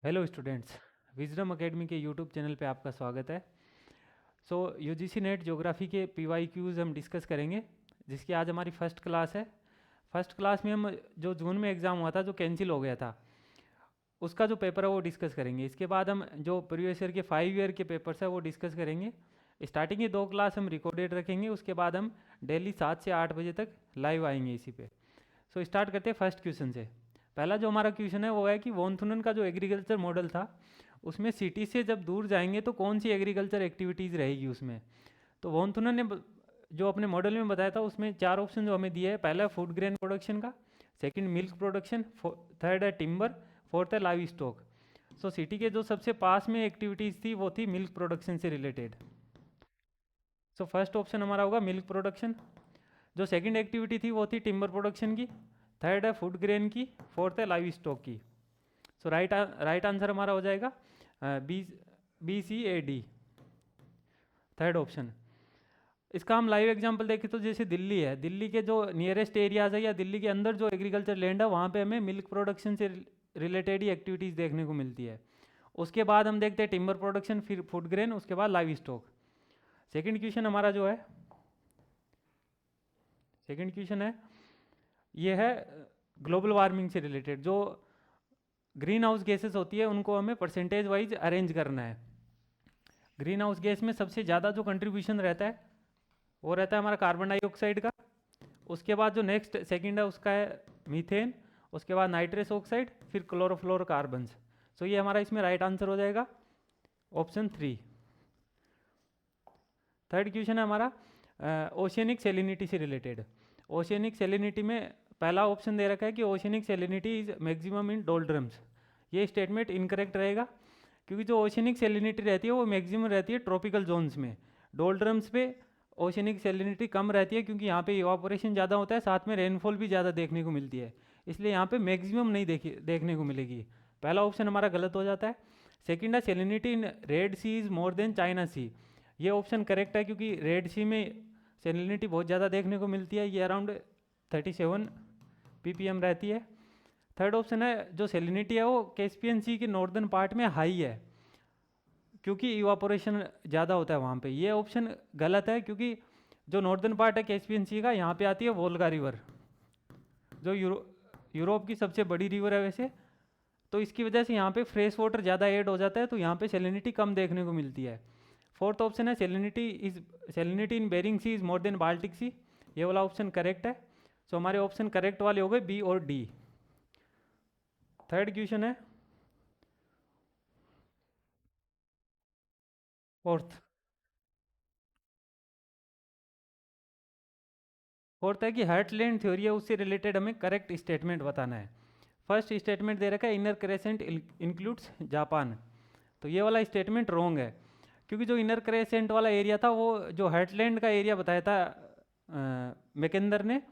Hello students, wisdom academy के YouTube channel पे आपका स्वागत है। यूजीसी नेट ज्योग्राफी के PYQs हम डिस्कस करेंगे, जिसकी आज हमारी फर्स्ट क्लास है। फर्स्ट क्लास में हम जो जून में एग्ज़ाम हुआ था, जो कैंसिल हो गया था, उसका जो पेपर है वो डिस्कस करेंगे। इसके बाद हम जो प्रीवियस ईयर के 5 ईयर के पेपर्स है वो डिस्कस करेंगे। स्टार्टिंग की 2 क्लास हम रिकॉर्डेड रखेंगे, उसके बाद हम डेली 7 से 8 बजे तक लाइव आएंगे इसी पे। स्टार्ट करते हैं फर्स्ट क्वेश्चन से। पहला जो हमारा क्वेश्चन है वो है कि वॉन-थुनन का जो एग्रीकल्चर मॉडल था, उसमें सिटी से जब दूर जाएंगे तो कौन सी एग्रीकल्चर एक्टिविटीज़ रहेगी उसमें। तो वॉन-थुनन ने जो अपने मॉडल में बताया था, उसमें 4 ऑप्शन जो हमें दिए है। पहला है फूड ग्रेन प्रोडक्शन का, सेकंड मिल्क प्रोडक्शन, थर्ड है टिम्बर, फोर्थ है लाइव स्टॉक। सिटी के जो सबसे पास में एक्टिविटीज़ थी वो थी मिल्क प्रोडक्शन से रिलेटेड। फर्स्ट ऑप्शन हमारा होगा मिल्क प्रोडक्शन। जो सेकंड एक्टिविटी थी वो थी टिम्बर प्रोडक्शन की, थर्ड है फूड ग्रेन की, फोर्थ है लाइव स्टॉक की। राइट आंसर हमारा हो जाएगा BCAD, थर्ड ऑप्शन। इसका हम लाइव एग्जांपल देखें तो जैसे दिल्ली है, दिल्ली के जो नियरेस्ट एरियाज है या दिल्ली के अंदर जो एग्रीकल्चर लैंड है, वहाँ पे हमें मिल्क प्रोडक्शन से रिलेटेड ही एक्टिविटीज़ देखने को मिलती है। उसके बाद हम देखते हैं टिम्बर प्रोडक्शन, फिर फूड ग्रेन, उसके बाद लाइव स्टॉक। सेकेंड क्वेश्चन हमारा जो है, सेकेंड क्वेश्चन है, ये है ग्लोबल वार्मिंग से रिलेटेड। जो ग्रीन हाउस गैसेस होती है उनको हमें परसेंटेज वाइज अरेंज करना है। ग्रीन हाउस गैस में सबसे ज़्यादा जो कंट्रीब्यूशन रहता है वो रहता है हमारा कार्बन डाइऑक्साइड का। उसके बाद जो नेक्स्ट सेकंड है उसका है मीथेन, उसके बाद नाइट्रस ऑक्साइड, फिर क्लोरोफ्लोरोकार्बन्स। ये हमारा इसमें राइट आंसर हो जाएगा ऑप्शन 3। थर्ड क्वेश्चन है हमारा ओशियनिक सेलिनिटी से रिलेटेड। ओशियनिक सेलिनिटी में पहला ऑप्शन दे रखा है कि oceanic salinity is maximum in doldrums. ये स्टेटमेंट इनकरेक्ट रहेगा, क्योंकि जो ओशियनिक सेलिनिटी रहती है वो मैक्सिमम रहती है ट्रॉपिकल जोन्स में। डोल्ड्रम्स पे ओशियनिक सेलिनिटी कम रहती है, क्योंकि यहाँ पे इवापोरेशन ज़्यादा होता है, साथ में रेनफॉल भी ज़्यादा देखने को मिलती है, इसलिए यहाँ पे मैक्सिमम नहीं देखने को मिलेगी। पहला ऑप्शन हमारा गलत हो जाता है। सेकेंड है salinity in red sea is more than China sea. ये ऑप्शन करेक्ट है, क्योंकि रेड सी में सेलिनिटी बहुत ज़्यादा देखने को मिलती है, ये अराउंड 37 ppm रहती है। थर्ड ऑप्शन है जो सेलिनिटी है वो कैस्पियन सी के नॉर्दर्न पार्ट में हाई है, क्योंकि इवापोरेशन ज़्यादा होता है वहाँ पे। ये ऑप्शन गलत है, क्योंकि जो नॉर्दर्न पार्ट है कैस्पियन सी का, यहाँ पे आती है वोल्गा रिवर, जो यूरोप की सबसे बड़ी रिवर है वैसे। तो इसकी वजह से यहाँ पे फ्रेश वाटर ज़्यादा ऐड हो जाता है, तो यहाँ पे सेलिनिटी कम देखने को मिलती है। फोर्थ ऑप्शन है salinity in Bering sea is more than Baltic sea. ये वाला ऑप्शन करेक्ट है। हमारे ऑप्शन करेक्ट वाले हो गए बी और डी। थर्ड क्वेश्चन है फोर्थ है कि हार्टलैंड थ्योरी है, उससे रिलेटेड हमें करेक्ट स्टेटमेंट बताना है। फर्स्ट स्टेटमेंट दे रखा है इनर क्रेसेंट इंक्लूड्स जापान। तो ये वाला स्टेटमेंट रॉन्ग है, क्योंकि जो इनर क्रेसेंट वाला एरिया था वो जो हार्टलैंड का एरिया बताया था मैकेंदर ने,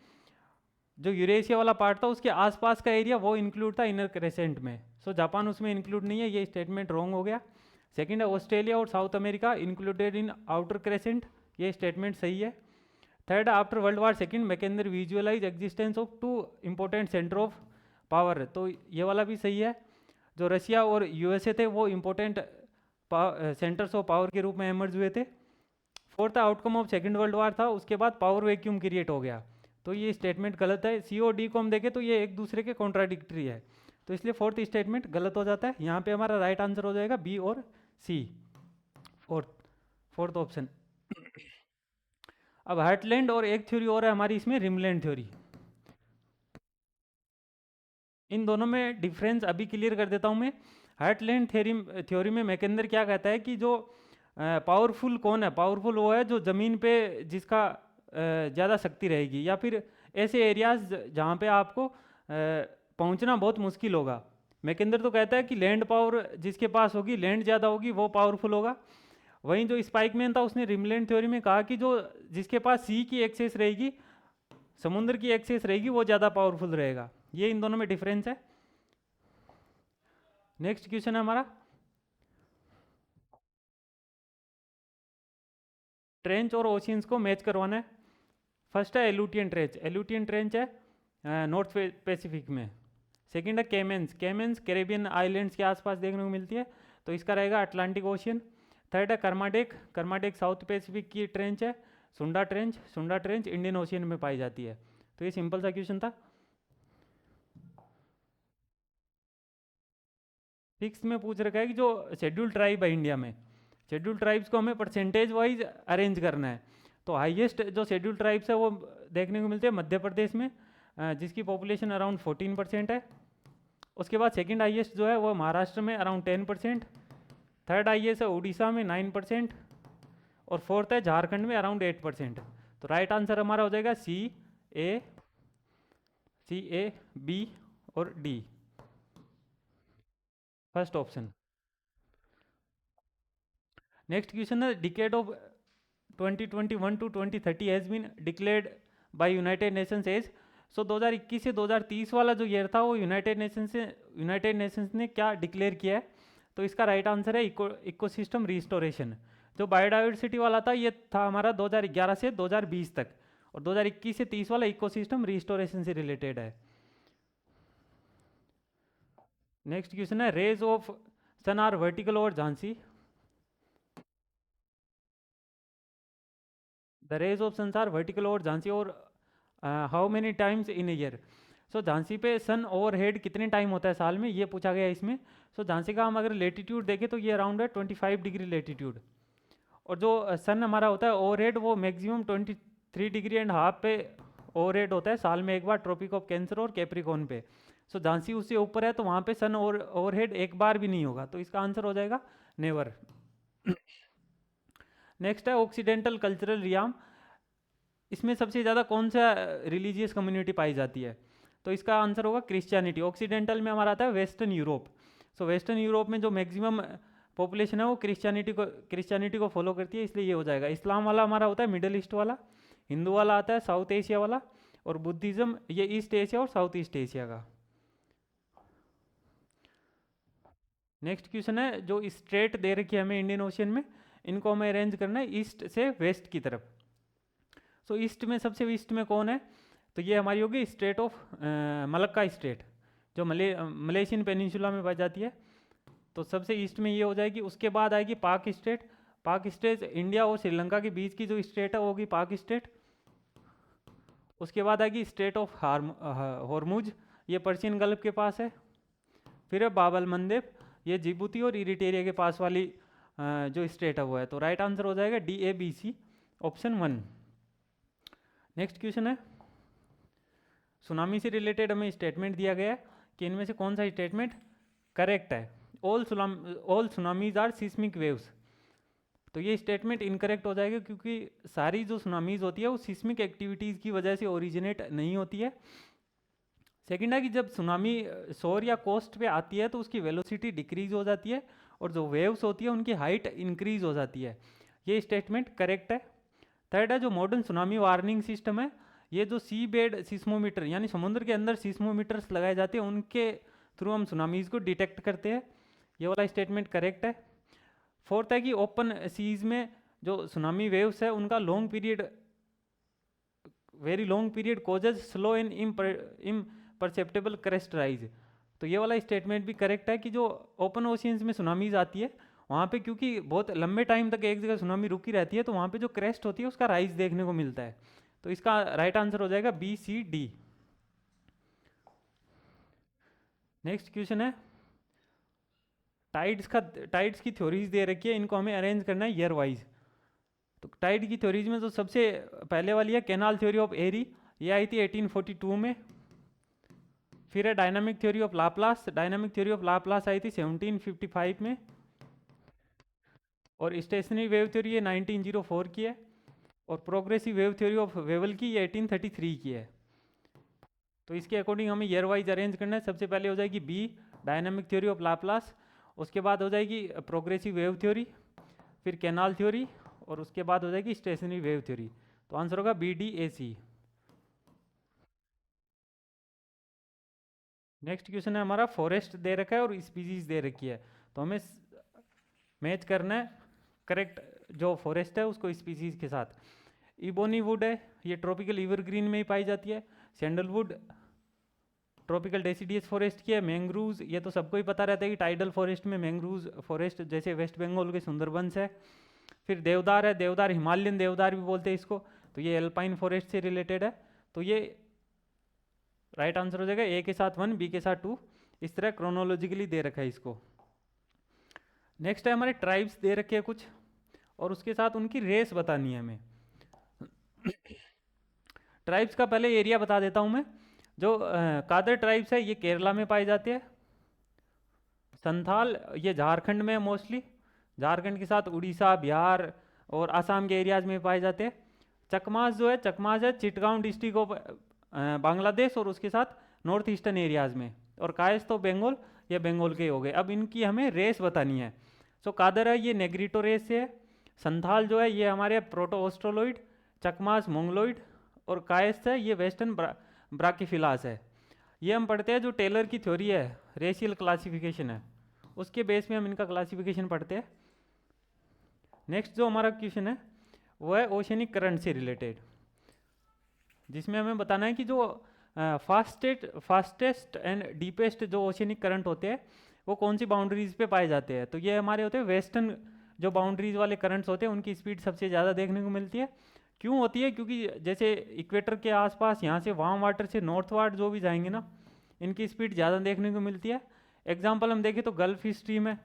जो यूरेशिया वाला पार्ट था उसके आसपास का एरिया वो इंक्लूड था इनर क्रेसेंट में। जापान उसमें इंक्लूड नहीं है, ये स्टेटमेंट रॉन्ग हो गया। सेकंड है ऑस्ट्रेलिया और South America included in outer crescent, ये स्टेटमेंट सही है। Third, after world war second Mackinder visualise existence of 2 important centre of power, तो ये वाला भी सही है। जो रशिया और USA थे वो इंपॉर्टेंट सेंटर्स ऑफ पावर के रूप में एमर्ज हुए थे। Fourth, outcome of second world war था, उसके बाद पावर वैक्यूम क्रिएट हो गया, तो ये स्टेटमेंट गलत है। C और D को हम देखें तो ये एक दूसरे के कॉन्ट्राडिक्टरी है, तो इसलिए फोर्थ स्टेटमेंट गलत हो जाता है। यहाँ पे हमारा राइट आंसर हो जाएगा B और C, फोर्थ ऑप्शन। अब हार्टलैंड और एक थ्योरी और है हमारी इसमें, रिमलैंड थ्योरी। इन दोनों में डिफरेंस अभी क्लियर कर देता हूँ मैं। हार्टलैंड थ्योरी में मैकेंदर क्या कहता है कि जो पावरफुल कौन है, पावरफुल वो है जो ज़मीन पे जिसका ज़्यादा शक्ति रहेगी, या फिर ऐसे एरियाज जहाँ पे आपको पहुँचना बहुत मुश्किल होगा। मैकेंदर तो कहता है कि लैंड पावर जिसके पास होगी, लैंड ज़्यादा होगी, वो पावरफुल होगा। वहीं जो स्पाइकमैन था उसने रिमलैंड थ्योरी में कहा कि जो जिसके पास सी की एक्सेस रहेगी, समुद्र की एक्सेस रहेगी, वो ज़्यादा पावरफुल रहेगा। ये इन दोनों में डिफरेंस है। नेक्स्ट क्वेश्चन है हमारा, ट्रेंच और ओशियंस को मैच करवाना है। फर्स्ट है एलूटियन ट्रेंच। एलूटियन ट्रेंच है नॉर्थ पैसिफिक में, सेकंड है केमेंस, केमेंस कैरेबियन आइलैंड्स के आसपास देखने को मिलती है, तो इसका रहेगा अटलांटिक ओशियन। थर्ड है कर्माडेक, कर्माडेक साउथ पैसिफिक की ट्रेंच है। सुंडा ट्रेंच, सुंडा ट्रेंच इंडियन ओशियन में पाई जाती है। तो ये सिंपल सा क्वेश्चन था। सिक्स में पूछ रखा है कि जो शेड्यूल ट्राइब है इंडिया में, शेड्यूल ट्राइब्स को हमें परसेंटेज वाइज अरेंज करना है। तो हाईएस्ट जो शेड्यूल ट्राइब्स है वो देखने को मिलते हैं मध्य प्रदेश में, जिसकी पॉपुलेशन अराउंड 14% है। उसके बाद सेकंड हाईएस्ट जो है वो महाराष्ट्र में अराउंड 10%। थर्ड हाईएस्ट है उड़ीसा में 9%। और फोर्थ है झारखंड में अराउंड 8%। तो राइट आंसर हमारा हो जाएगा सी ए बी और D, first option. Next question है decade of 2021 to 2030 has been declared by United Nations as. So 2021 से 2030 वाला जो ईयर था वो यूनाइटेड नेशंस ने क्या डिक्लेयर किया है? तो इसका राइट आंसर है इकोसिस्टम रिस्टोरेशन। जो बायोडाइवर्सिटी वाला था ये था हमारा 2011 से 2020 तक, और 2021 से 30 वाला इकोसिस्टम रिस्टोरेशन से रिलेटेड है। नेक्स्ट क्वेश्चन है rays of sun are vertical over Jhansi. The rays of sun are vertical over Jhansi और how many times in year. So Jhansi पे सन ओवरहेड कितने टाइम होता है साल में, ये पूछा गया है इसमें। सो झांसी का हम अगर लेटीट्यूड देखें तो ये अराउंड है 25 डिग्री लेटीट्यूड, और जो सन हमारा होता है ओवरहेड वो मैक्सिमम 23 डिग्री एंड हाफ पे ओवरहेड होता है साल में एक बार, ट्रॉपिक ऑफ कैंसर और कैप्रिकॉर्न पे। सो झांसी उससे ऊपर है तो वहाँ पे सन ओवरहेड एक बार भी नहीं होगा, तो इसका आंसर हो जाएगा नेवर। नेक्स्ट है ऑक्सीडेंटल कल्चरल रियाम। इसमें सबसे ज़्यादा कौन सा रिलीजियस कम्युनिटी पाई जाती है? तो इसका आंसर होगा क्रिश्चियनिटी। ऑक्सीडेंटल में हमारा आता है वेस्टर्न यूरोप। सो वेस्टर्न यूरोप में जो मैक्सिमम पॉपुलेशन है वो क्रिश्चियनिटी को फॉलो करती है, इसलिए ये हो जाएगा। इस्लाम वाला हमारा होता है मिडल ईस्ट वाला, हिंदू वाला आता है साउथ एशिया वाला, और बुद्धिज़्म ये ईस्ट एशिया और साउथ ईस्ट एशिया का। नेक्स्ट क्वेश्चन है जो स्ट्रेट दे रखी है हमें इंडियन ओशियन में, इनको हमें अरेंज करना है ईस्ट से वेस्ट की तरफ। सो ईस्ट में सबसे ईस्ट में कौन है? तो ये हमारी होगी स्टेट ऑफ मलक्का स्टेट, जो मलेशियन पेनिनसुला में पाई जाती है। तो सबसे ईस्ट में ये हो जाएगी। उसके बाद आएगी पाक स्टेट। पाक स्टेट इंडिया और श्रीलंका के बीच की जो स्टेट है वो होगी पाक स्टेट। उसके बाद आएगी स्टेट ऑफ हॉर्मुज, ये पर्शियन गल्फ के पास है। फिर है बाबल मंदेब, ये जिबूती और इरिटेरिया के पास वाली जो स्टेट है वो है। तो राइट आंसर हो जाएगा DABC ऑप्शन 1। नेक्स्ट क्वेश्चन है सुनामी से रिलेटेड हमें स्टेटमेंट दिया गया है कि इनमें से कौन सा स्टेटमेंट करेक्ट है? All tsunamis are seismic waves. तो ये स्टेटमेंट इनकरेक्ट हो जाएगा, क्योंकि सारी जो सुनामीज होती है वो सिस्मिक एक्टिविटीज़ की वजह से ओरिजिनेट नहीं होती है। सेकेंड है कि जब सुनामी शोर या कोस्ट पे आती है तो उसकी वेलोसिटी डिक्रीज हो जाती है, और जो वेव्स होती है उनकी हाइट इंक्रीज हो जाती है। ये स्टेटमेंट करेक्ट है। थर्ड है जो मॉडर्न सुनामी वार्निंग सिस्टम है, ये जो सी बेड सिस्मोमीटर यानी समुद्र के अंदर सिस्मोमीटर्स लगाए जाते हैं उनके थ्रू हम सुनामीज को डिटेक्ट करते हैं। ये वाला स्टेटमेंट करेक्ट है। फोर्थ है कि ओपन सीज में जो सुनामी वेव्स है उनका very long period causes slow and imperceptible crest rise. तो ये वाला स्टेटमेंट भी करेक्ट है कि जो ओपन ओशियंस में सुनामीज आती है वहाँ पे क्योंकि बहुत लंबे टाइम तक एक जगह सुनामी रुकी रहती है तो वहाँ पे जो क्रेस्ट होती है उसका राइज देखने को मिलता है। तो इसका राइट आंसर हो जाएगा BCD। नेक्स्ट क्वेश्चन है टाइड्स की थ्योरीज दे रखी है, इनको हमें अरेंज करना है ईयर वाइज। तो टाइड की थ्योरीज में तो सबसे पहले वाली है कैनाल थ्योरी ऑफ एरी, ये आई थी 1842 में। फिर है dynamic theory of Laplace, dynamic theory of Laplace आई थी 1755 में। और स्टेशनरी वेव थ्योरी ये 1904 की है। और progressive wave theory of Wavell की ये 1833 की है। तो इसके अकॉर्डिंग हमें ईयर वाइज अरेंज करना है। सबसे पहले हो जाएगी B dynamic theory of Laplace, उसके बाद हो जाएगी प्रोग्रेसिव वेव थ्योरी, फिर कैनाल थ्योरी, और उसके बाद हो जाएगी स्टेशनरी वेव थ्योरी। तो आंसर होगा BDAC। नेक्स्ट क्वेश्चन है हमारा फॉरेस्ट दे रखा है और स्पीसीज दे रखी है, तो हमें मैच करना है करेक्ट जो फॉरेस्ट है उसको स्पीसीज के साथ। इबोनी वुड है, ये ट्रॉपिकल एवरग्रीन में ही पाई जाती है। सैंडलवुड ट्रॉपिकल डेसिडियस फॉरेस्ट की है। मैंग्रूव्स, ये तो सबको ही पता रहता है कि टाइडल फॉरेस्ट में मैंग्रूव्स फॉरेस्ट जैसे वेस्ट बंगाल के सुंदरबंस है। फिर देवदार है, देवदार हिमालयन देवदार भी बोलते हैं इसको, तो ये एल्पाइन फॉरेस्ट से रिलेटेड है। तो ये राइट आंसर हो जाएगा, ए के साथ 1, बी के साथ 2, इस तरह क्रोनोलॉजिकली दे रखा है इसको। नेक्स्ट है हमारे ट्राइब्स दे रखे हैं कुछ, और उसके साथ उनकी रेस बतानी है हमें। ट्राइब्स का पहले एरिया बता देता हूँ मैं। जो कादर ट्राइब्स है ये केरला में पाए जाते हैं। संथाल ये झारखंड में मोस्टली, झारखंड के साथ उड़ीसा, बिहार और आसाम के एरियाज में पाए जाते हैं। चकमास जो है, चकमास है चिटगांव डिस्ट्रिक्ट ऑफ बांग्लादेश और उसके साथ नॉर्थ ईस्टर्न एरियाज में। और कायस तो बंगाल, ये बंगाल के हो गए। अब इनकी हमें रेस बतानी है। सो कादर है ये नेग्रिटो रेस से है। संथाल जो है ये हमारे प्रोटो ऑस्ट्रोलॉइड, चकमास मोंगलोइड, और कायस है ये वेस्टर्न ब्राकीफिलास है। ये हम पढ़ते हैं जो टेलर की थ्योरी है, रेशियल क्लासिफिकेशन है, उसके बेस में हम इनका क्लासिफिकेशन पढ़ते हैं। नेक्स्ट जो हमारा क्वेश्चन है वो है ओशनिक करंट से रिलेटेड, जिसमें हमें बताना है कि जो फास्टेस्ट एंड डीपेस्ट जो ओशनिक करंट होते हैं वो कौन सी बाउंड्रीज पे पाए जाते हैं। तो ये हमारे होते हैं वेस्टर्न जो बाउंड्रीज वाले करंट्स होते हैं, उनकी स्पीड सबसे ज़्यादा देखने को मिलती है। क्यों होती है? क्योंकि जैसे इक्वेटर के आसपास यहाँ से वार्म वाटर से नॉर्थवार्ड जो भी जाएंगे ना, इनकी स्पीड ज़्यादा देखने को मिलती है। एग्जाम्पल हम देखें तो गल्फ स्ट्रीम है,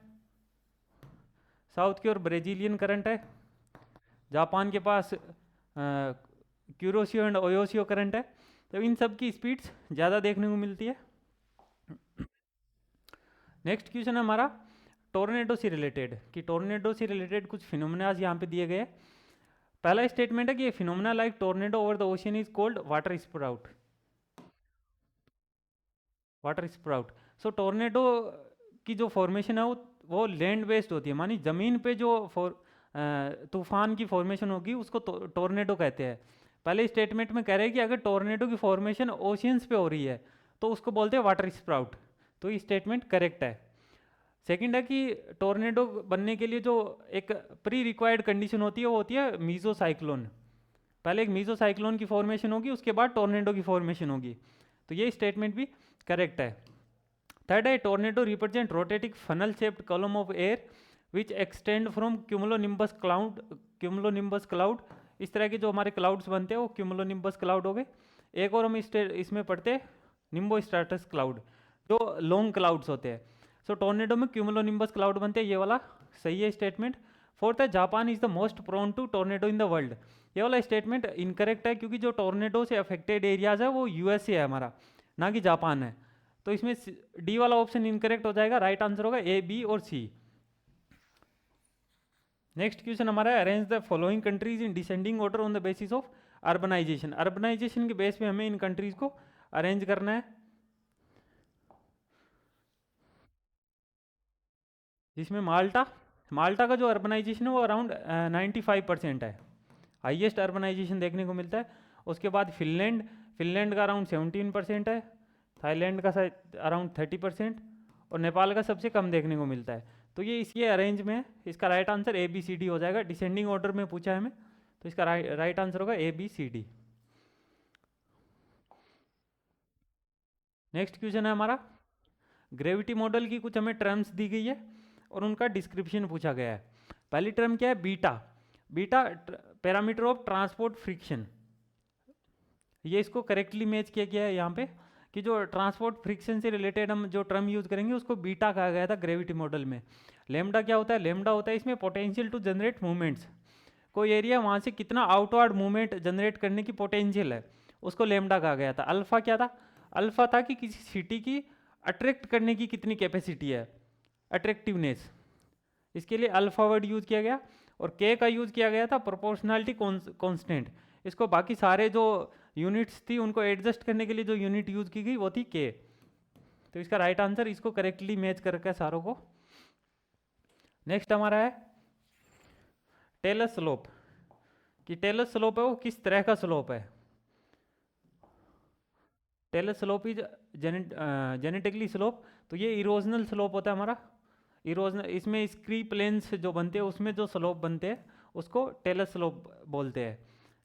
साउथ की ओर ब्राज़ीलियन करंट है, जापान के पास क्यूरोसियो एंड ओयोसियो करंट है। तो इन सब की स्पीड्स ज़्यादा देखने को मिलती है। नेक्स्ट क्वेश्चन है हमारा टोर्नेडो से रिलेटेड, कि टोर्नेडो से रिलेटेड कुछ फिनोमेनाज यहाँ पे दिए गए। पहला स्टेटमेंट है कि phenomena like tornado over the ocean is called water sprout. Water sprout. So tornado की जो फॉर्मेशन है वो लैंड बेस्ड होती है, मानी ज़मीन पे जो तूफान की फॉर्मेशन होगी उसको टोर्नेडो कहते हैं। पहले स्टेटमेंट में कह रहे हैं कि अगर टोर्नेडो की फॉर्मेशन ओशियंस पे हो रही है तो उसको बोलते हैं वाटर स्प्राउट, तो ये स्टेटमेंट करेक्ट है। सेकंड है कि टोर्नेडो बनने के लिए जो एक प्री रिक्वायर्ड कंडीशन होती है वो होती है मीजो साइक्लोन। पहले एक मीजो साइक्लोन की फॉर्मेशन होगी, उसके बाद टोर्नेडो की फॉर्मेशन होगी, तो ये स्टेटमेंट भी करेक्ट है। थर्ड है tornado represent rotating funnel shaped column of air which extend from cumulonimbus cloud. इस तरह के जो हमारे क्लाउड्स बनते हैं वो क्यूमुलोनिम्बस क्लाउड हो गए। एक और हम इसमें पढ़ते हैं निम्बो स्ट्राटस क्लाउड, जो लॉन्ग क्लाउड्स होते हैं। सो टोर्नेडो में क्यूमुलोनिम्बस क्लाउड बनते हैं, ये वाला सही है स्टेटमेंट। फोर्थ है Japan is the most prone to tornado in the world. ये वाला स्टेटमेंट इनकरेक्ट है, क्योंकि जो टोर्नेडो से अफेक्टेड एरियाज है वो यूएसए है हमारा, ना कि जापान है। तो इसमें डी वाला ऑप्शन इनकरेक्ट हो जाएगा, राइट आंसर होगा ए, बी और सी। नेक्स्ट क्वेश्चन हमारा है arrange the following countries in descending order on the basis of urbanisation. Urbanisation के बेस पे हमें इन कंट्रीज को अरेंज करना है, जिसमें माल्टा का जो अर्बनाइजेशन है वो अराउंड 95% है, हाईएस्ट अर्बनाइजेशन देखने को मिलता है। उसके बाद फिनलैंड का अराउंड 17% है, थाईलैंड का अराउंड 30% और नेपाल का सबसे कम देखने को मिलता है। तो ये इसके अरेंज में है, इसका right answer A B C D हो जाएगा। डिसेंडिंग ऑर्डर में पूछा है हमें, तो इसका राइट आंसर होगा A B C D. Next question है हमारा ग्रेविटी मॉडल की कुछ हमें टर्म्स दी गई है और उनका डिस्क्रिप्शन पूछा गया है। पहली टर्म क्या है? Beta parameter of transport friction. ये इसको करेक्टली मैच किया गया है यहाँ पे, कि जो ट्रांसपोर्ट फ्रिक्शन से रिलेटेड हम जो टर्म यूज करेंगे उसको बीटा कहा गया था ग्रेविटी मॉडल में। लेमडा क्या होता है? लेमडा होता है इसमें पोटेंशियल टू जनरेट मूवमेंट्स, कोई एरिया वहाँ से कितना आउटवर्ड मूवमेंट जनरेट करने की पोटेंशियल है, उसको लेमडा कहा गया था। अल्फा क्या था? अल्फा था कि किसी सिटी की अट्रैक्ट करने की कितनी कैपेसिटी है, अट्रैक्टिवनेस, इसके लिए अल्फा वर्ड यूज किया गया। और के का यूज किया गया था प्रोपोर्शनलिटी कांस्टेंट। इसको बाकी सारे जो यूनिट्स थी उनको एडजस्ट करने के लिए जो यूनिट यूज की गई वो थी के। तो इसका राइट आंसर इसको करेक्टली मैच करके सारों को। नेक्स्ट हमारा है टेलर स्लोप, कि टेलर स्लोप है वो किस तरह का स्लोप है। Taylor slope is genetically slope, तो ये इरोजनल स्लोप होता है हमारा। इरोजनल, इसमें स्क्री प्लेन्स जो बनते हैं उसमें जो स्लोप बनते हैं उसको टेलर स्लोप बोलते हैं।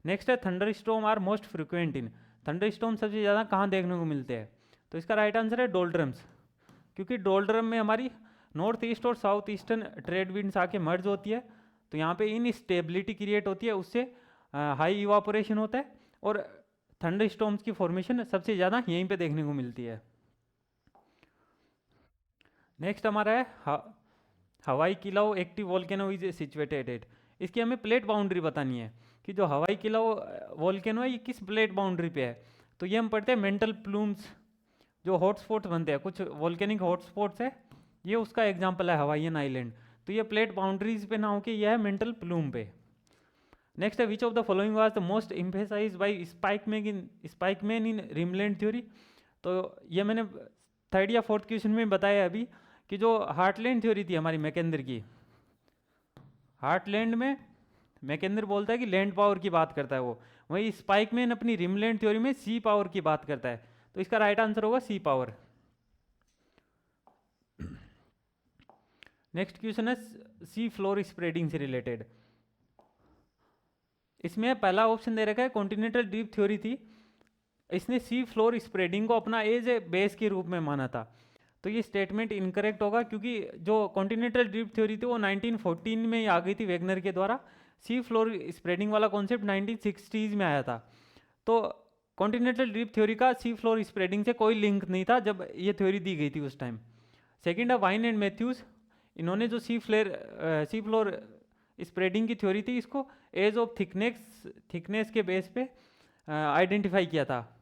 नेक्स्ट है thunderstorm are most frequent in. Thunderstorm सबसे ज़्यादा कहाँ देखने को मिलते हैं? तो इसका राइट आंसर है डोल्ड्रम्स, क्योंकि डोल्ड्रम में हमारी नॉर्थ ईस्ट और साउथ ईस्टर्न ट्रेड विंड्स आके मर्ज होती है, तो यहाँ पे इनस्टेबिलिटी क्रिएट होती है, उससे हाई इवापोरेशन होता है और थंडर स्टॉर्म्स की फॉर्मेशन सबसे ज़्यादा यहीं पे देखने को मिलती है। नेक्स्ट हमारा है Hawaii Kilauea active volcano is situated at. इसकी हमें प्लेट बाउंड्री बतानी है कि जो हवाई किलाओ वोल्केनो है ये किस प्लेट बाउंड्री पे है। तो ये हम पढ़ते हैं मेंटल प्लूम्स, जो हॉटस्पॉट्स बनते हैं, कुछ वोल्केनिक हॉटस्पॉट्स है, ये उसका एग्जाम्पल है हवाईयन आइलैंड। तो ये प्लेट बाउंड्रीज पे ना होके यह है मेंटल प्लूम पे। नेक्स्ट है which of the following was the most emphasise by Spykman in rimland theory. तो ये मैंने थर्ड या फोर्थ क्वेश्चन में बताया अभी कि जो हार्टलैंड थ्योरी थी हमारी मैकेंद्र की, हार्टलैंड में मैकेंद्र बोलता है कि लैंड पावर की बात करता है वो, वही स्पाइकमैन अपनी रिमलैंड थ्योरी में सी पावर की बात करता है। तो इसका राइट आंसर होगा सी पावर। नेक्स्ट क्वेश्चन है सी फ्लोर स्प्रेडिंग से रिलेटेड। इसमें पहला ऑप्शन दे रखा है कॉन्टिनेंटल ड्रीप थ्योरी थी, इसने सी फ्लोर स्प्रेडिंग को अपना एज ए बेस के रूप में माना था। तो ये स्टेटमेंट इनकरेक्ट होगा, क्योंकि जो कॉन्टिनेंटल ड्रीप थ्योरी थी वो 1914 में ही आ गई थी वेगनर के द्वारा। सी फ्लोर स्प्रेडिंग वाला कॉन्सेप्ट 1960s में आया था। तो कॉन्टिनेंटल ड्रीप थ्योरी का सी फ्लोर स्प्रेडिंग से कोई लिंक नहीं था जब ये थ्योरी दी गई थी उस टाइम। सेकेंड है वाइन एंड मैथ्यूज, इन्होंने जो सी फ्लोर स्प्रेडिंग की थ्योरी थी इसको एज ऑफ थिकनेस के बेस पे आइडेंटिफाई किया था।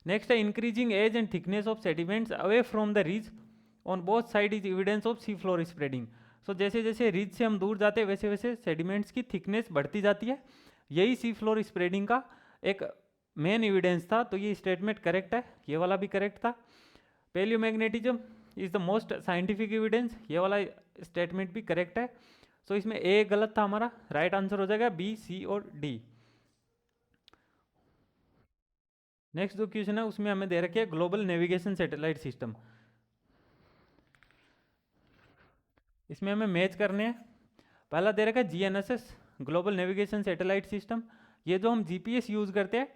नेक्स्ट है increasing age and thickness of sediments away from the ridge on both side is evidence of sea floor spreading. So जैसे जैसे रिज से हम दूर जाते हैं वैसे वैसे सेडिमेंट्स की थिकनेस बढ़ती जाती है, यही सी फ्लोर स्प्रेडिंग का एक मेन एविडेंस था। तो ये स्टेटमेंट करेक्ट है, ये वाला भी करेक्ट था। Palaeomagnetism is the most scientific evidence, ये वाला स्टेटमेंट भी करेक्ट है। सो इसमें ए गलत था, हमारा राइट आंसर हो जाएगा बी, सी और डी। नेक्स्ट जो क्वेश्चन है उसमें हमें दे रखे है ग्लोबल नेविगेशन सैटेलाइट सिस्टम। इसमें हमें मैच करने हैं। पहला दे रखा है GNSS global navigation satellite system. ये जो हम GPS यूज़ करते हैं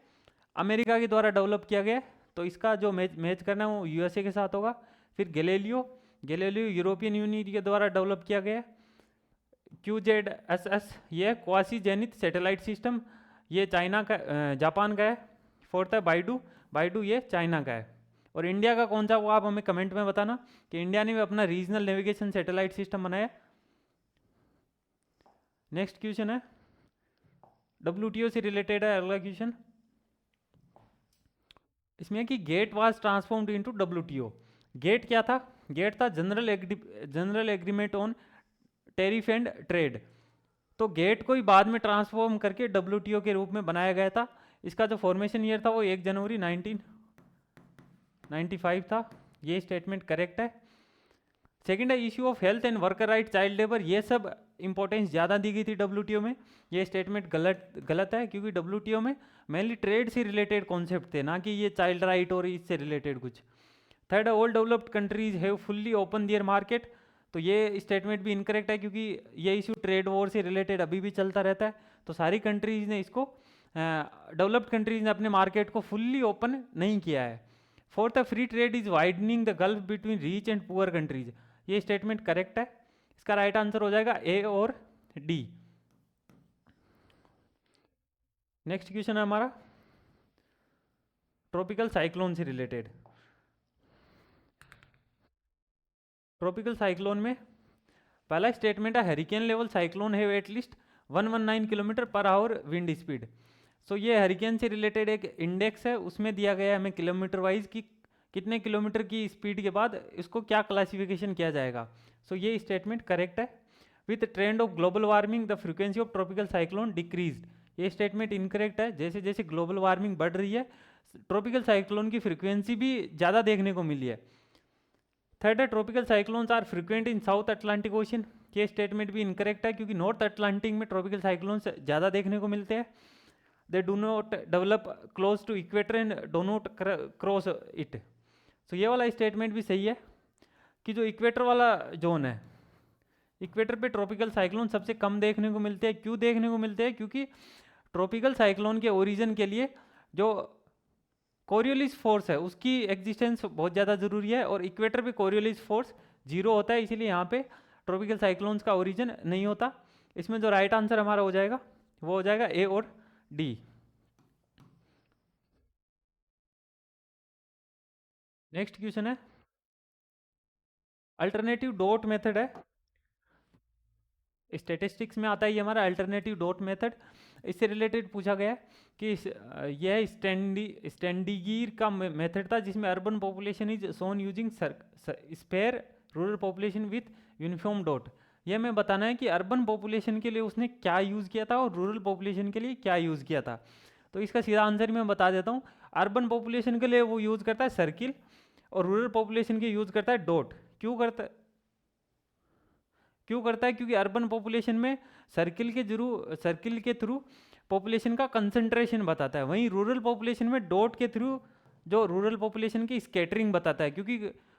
अमेरिका के द्वारा डेवलप किया गया है, तो इसका जो मैच करना है वो USA के साथ होगा। फिर गैलीलियो यूरोपियन यूनियन के द्वारा डेवलप किया गया है। QZSS ये क्वासी जेनिथ सैटेलाइट सिस्टम, ये चाइना का जापान का है। फोर्थ है बाइडू ये चाइना का है। और इंडिया का कौन सा वो आप हमें कमेंट में बताना कि इंडिया ने भी अपना रीजनल नेविगेशन सैटेलाइट सिस्टम बनाया। नेक्स्ट क्वेश्चन है WTO से रिलेटेड है अगला क्वेश्चन। इसमें कि GATT was transformed into WTO। GATT क्या था? गेट था general agreement on tariff and trade. तो गेट को ही बाद में ट्रांसफॉर्म करके WTO के रूप में बनाया गया था। इसका जो फॉर्मेशन ईयर था वो 1 जनवरी 1995 था। ये स्टेटमेंट करेक्ट है। सेकंड है issue of health and worker right, child labour, ये सब इंपॉर्टेंस ज़्यादा दी गई थी WTO में। ये स्टेटमेंट गलत है, क्योंकि WTO में मेनली ट्रेड से रिलेटेड कॉन्सेप्ट थे, ना कि ये चाइल्ड राइट और इससे रिलेटेड कुछ। थर्ड है all developed countries have fully open their market. तो ये स्टेटमेंट भी इनकरेक्ट है, क्योंकि ये इशू ट्रेड वॉर से रिलेटेड अभी भी चलता रहता है। तो सारी कंट्रीज ने इसको डेवलप्ड कंट्रीज ने अपने मार्केट को फुल्ली ओपन नहीं किया है। फोर्थ है free trade is widening the gulf between rich and poor countries. ये स्टेटमेंट करेक्ट है। इसका राइट आंसर हो जाएगा ए और डी। नेक्स्ट क्वेश्चन है हमारा ट्रॉपिकल साइक्लोन से रिलेटेड। ट्रॉपिकल साइक्लोन में पहला स्टेटमेंट है hurricane level cyclone have at least 119 kilometre per hour wind speed. So ये हरिकेन से रिलेटेड एक इंडेक्स है, उसमें दिया गया है हमें किलोमीटर वाइज कि कितने किलोमीटर की स्पीड के बाद इसको क्या क्लासिफिकेशन किया जाएगा। सो ये स्टेटमेंट करेक्ट है। With trend of global warming the frequency of tropical cyclone decreased. ये स्टेटमेंट इनकरेक्ट है। जैसे जैसे ग्लोबल वार्मिंग बढ़ रही है ट्रॉपिकल साइक्लोन की फ्रीक्वेंसी भी ज़्यादा देखने को मिली है। थर्ड है tropical cyclones are frequent in South Atlantic Ocean. ये स्टेटमेंट भी इनकरेक्ट है, क्योंकि नॉर्थ अटलांटिक में ट्रॉपिकल साइक्लोन्स ज़्यादा देखने को मिलते हैं। They do not develop close to equator and do not cross it. So ये वाला स्टेटमेंट भी सही है कि जो इक्वेटर वाला जोन है, इक्वेटर पे ट्रॉपिकल साइक्लोन सबसे कम देखने को मिलते हैं। क्यों देखने को मिलते हैं? क्योंकि ट्रॉपिकल साइक्लोन के ओरिजिन के लिए जो कोरियोलिस फोर्स है उसकी एग्जिस्टेंस बहुत ज़्यादा ज़रूरी है, और इक्वेटर पे कोरियोलिस फोर्स जीरो होता है, इसीलिए यहाँ पे ट्रॉपिकल साइक्लोन्स का ओरिजिन नहीं होता। इसमें जो राइट आंसर हमारा हो जाएगा वो हो जाएगा ए और डी। नेक्स्ट क्वेश्चन है, अल्टरनेटिव डॉट मेथड है, स्टेटिस्टिक्स में आता है ये हमारा अल्टरनेटिव डॉट मेथड। इससे रिलेटेड पूछा गया है कि यह स्टैंडिगीर का मेथड था जिसमें urban population is shown using sphere rural population with uniform dot. यह मैं बताना है कि अर्बन पॉपुलेशन के लिए उसने क्या यूज़ किया था और रूरल पॉपुलेशन के लिए क्या यूज़ किया था। तो इसका सीधा आंसर मैं बता देता हूँ। अर्बन पॉपुलेशन के लिए वो यूज़ करता है सर्किल, और रूरल पॉपुलेशन के यूज़ करता है डॉट। क्यों करता है? क्योंकि अर्बन पॉपुलेशन में सर्किल के थ्रू पॉपुलेशन का कंसंट्रेशन बताता है, वहीं रूरल पॉपुलेशन में डॉट के थ्रू जो रूरल पॉपुलेशन की स्कैटरिंग बताता है। क्योंकि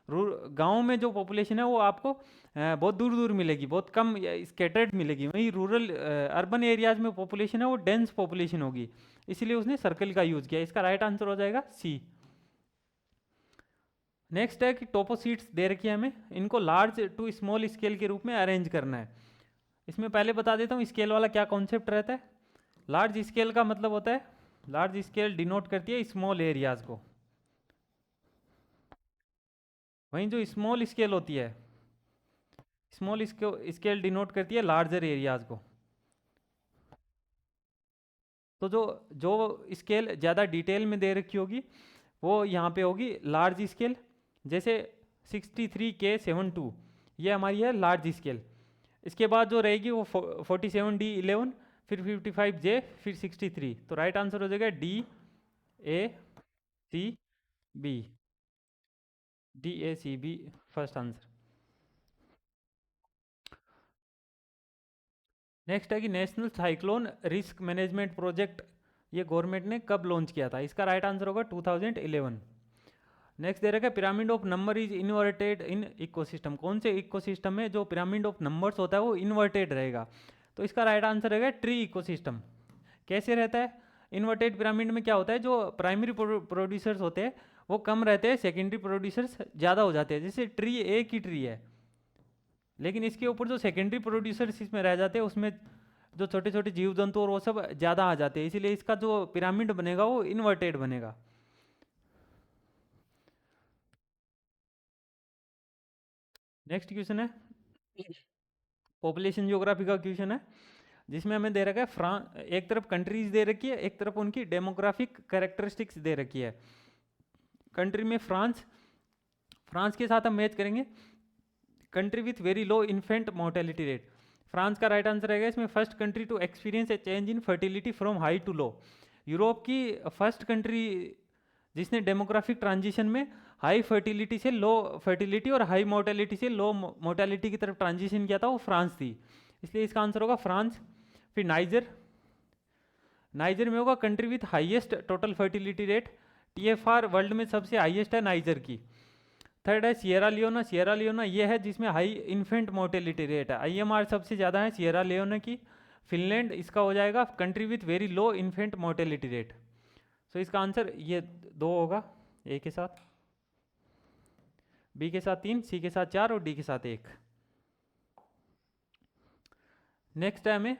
गांव में जो पॉपुलेशन है वो आपको बहुत दूर दूर मिलेगी, बहुत कम स्कैटर्ड मिलेगी, वहीं रूरल अर्बन एरियाज में पॉपुलेशन है वो डेंस पॉपुलेशन होगी, इसलिए उसने सर्कल का यूज़ किया। इसका राइट आंसर हो जाएगा सी। नेक्स्ट है कि टोपोसीट्स दे रखी है हमें, इनको लार्ज टू स्मॉल स्केल के रूप में अरेंज करना है। इसमें पहले बता देता हूँ स्केल वाला क्या कॉन्सेप्ट रहता है। लार्ज स्केल का मतलब होता है, लार्ज स्केल डिनोट करती है स्मॉल एरियाज को, वहीं जो स्मॉल स्केल होती है, स्मॉल स्केल डिनोट करती है लार्जर एरियाज को। तो जो जो स्केल ज़्यादा डिटेल में दे रखी होगी वो यहाँ पे होगी लार्ज स्केल, जैसे 63K72 ये हमारी है लार्ज स्केल। इसके बाद जो रहेगी वो 47D11, फिर 55J, फिर 63। तो राइट आंसर हो जाएगा D A C B, D A C B first answer. Next है कि national cyclone risk management project ये गवर्नमेंट ने कब लॉन्च किया था? इसका राइट आंसर होगा 2011। नेक्स्ट दे रखा है pyramid of number is inverted in ecosystem. कौन से इकोसिस्टम में जो पिरामिड ऑफ नंबर्स होता है वो इन्वर्टेड रहेगा? तो इसका राइट आंसर रहेगा ट्री इकोसिस्टम। कैसे रहता है? इन्वर्टेड पिरामिड में क्या होता है, जो प्राइमरी प्रोड्यूसर्स होते हैं वो कम रहते हैं, सेकेंडरी प्रोड्यूसर्स ज़्यादा हो जाते हैं। जैसे ट्री एक ही ट्री है, लेकिन इसके ऊपर जो सेकेंडरी प्रोड्यूसर्स इसमें रह जाते हैं उसमें जो छोटे छोटे जीव जंतु और वो सब ज़्यादा आ जाते हैं, इसीलिए इसका जो पिरामिड बनेगा वो इन्वर्टेड बनेगा। नेक्स्ट क्वेश्चन है पॉपुलेशन ज्योग्राफी का क्वेश्चन है, जिसमें हमें दे रखा है एक तरफ कंट्रीज दे रखी है, एक तरफ उनकी डेमोग्राफिक कैरेक्टरिस्टिक्स दे रखी है। कंट्री में फ्रांस के साथ हम मैच करेंगे, country with very low infant mortality rate. France का राइट आंसर रहेगा इसमें first country to experience a change in fertility from high to low. Europe की फर्स्ट कंट्री जिसने डेमोग्राफिक ट्रांजिशन में हाई फर्टिलिटी से लो फर्टिलिटी और high mortality से low mortality की तरफ ट्रांजिशन किया था वो फ्रांस थी, इसलिए इसका आंसर होगा फ्रांस। फिर नाइजर में होगा country with highest total fertility rate, TFR world में सबसे हाईएस्ट है नाइजर की। थर्ड है सिएरा लियोना ये है जिसमें हाई इन्फेंट मोर्टेलिटी रेट है, IMR सबसे ज़्यादा है सिएरा लियोना की। फिनलैंड इसका हो जाएगा country with very low infant mortality rate. So इसका आंसर ये दो होगा, ए के साथ, बी के साथ 3, सी के साथ 4 और डी के साथ 1। नेक्स्ट है हमें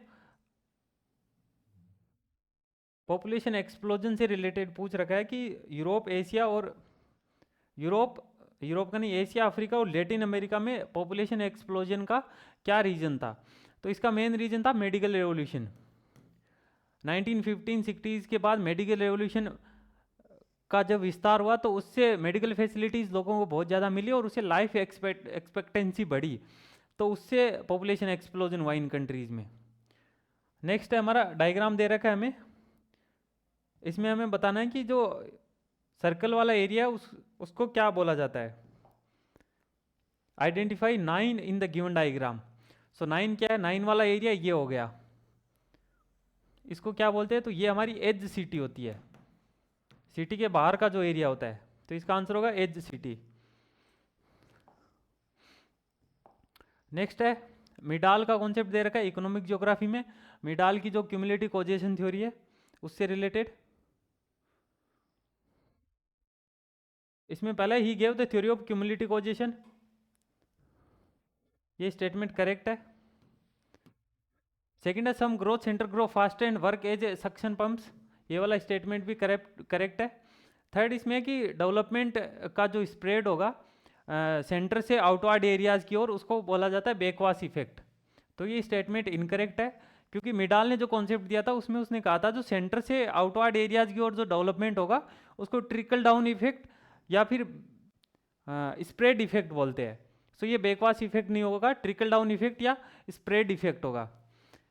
पॉपुलेशन एक्सप्लोजन से रिलेटेड पूछ रखा है कि यूरोप का नहीं, एशिया, अफ्रीका और लैटिन अमेरिका में पॉपुलेशन एक्सप्लोजन का क्या रीजन था? तो इसका मेन रीजन था मेडिकल रेवोल्यूशन। 1915-60s के बाद मेडिकल रेवोल्यूशन का जब विस्तार हुआ तो उससे मेडिकल फैसिलिटीज़ लोगों को बहुत ज़्यादा मिली और उससे लाइफ एक्सपेक्टेंसी बढ़ी, तो उससे पॉपुलेशन एक्सप्लोजन हुआ इन कंट्रीज़ में। नेक्स्ट है हमारा डायग्राम दे रखा है हमें, इसमें हमें बताना है कि जो सर्कल वाला एरिया है उसको क्या बोला जाता है। Identify 9 in the given diagram. So 9 क्या है? 9 वाला एरिया ये हो गया, इसको क्या बोलते हैं? तो ये हमारी एज सिटी होती है, सिटी के बाहर का जो एरिया होता है, तो इसका आंसर होगा एज सिटी। नेक्स्ट है मिडाल का कॉन्सेप्ट दे रखा है इकोनॉमिक ज्योग्राफी में, मिडाल की जो क्यूमुलेटिव कोजेशन थ्योरी है उससे रिलेटेड। इसमें पहले ही gave the theory of cumulative causation, ये स्टेटमेंट करेक्ट है। सेकंड है some growth centre grow fast and work as a suction pumps, ये वाला स्टेटमेंट भी करेक्ट है। थर्ड इसमें है कि डेवलपमेंट का जो स्प्रेड होगा सेंटर से आउटवर्ड एरियाज की ओर, उसको बोला जाता है बैकवाश इफेक्ट। तो ये स्टेटमेंट इनकरेक्ट है, क्योंकि मिडाल ने जो कॉन्सेप्ट दिया था उसमें उसने कहा था जो सेंटर से आउटवर्ड एरियाज की ओर जो डेवलपमेंट होगा उसको ट्रिकल डाउन इफेक्ट या फिर स्प्रेड इफेक्ट बोलते हैं। सो ये बैकवाश इफेक्ट नहीं होगा, ट्रिकल डाउन इफेक्ट या स्प्रेड इफेक्ट होगा।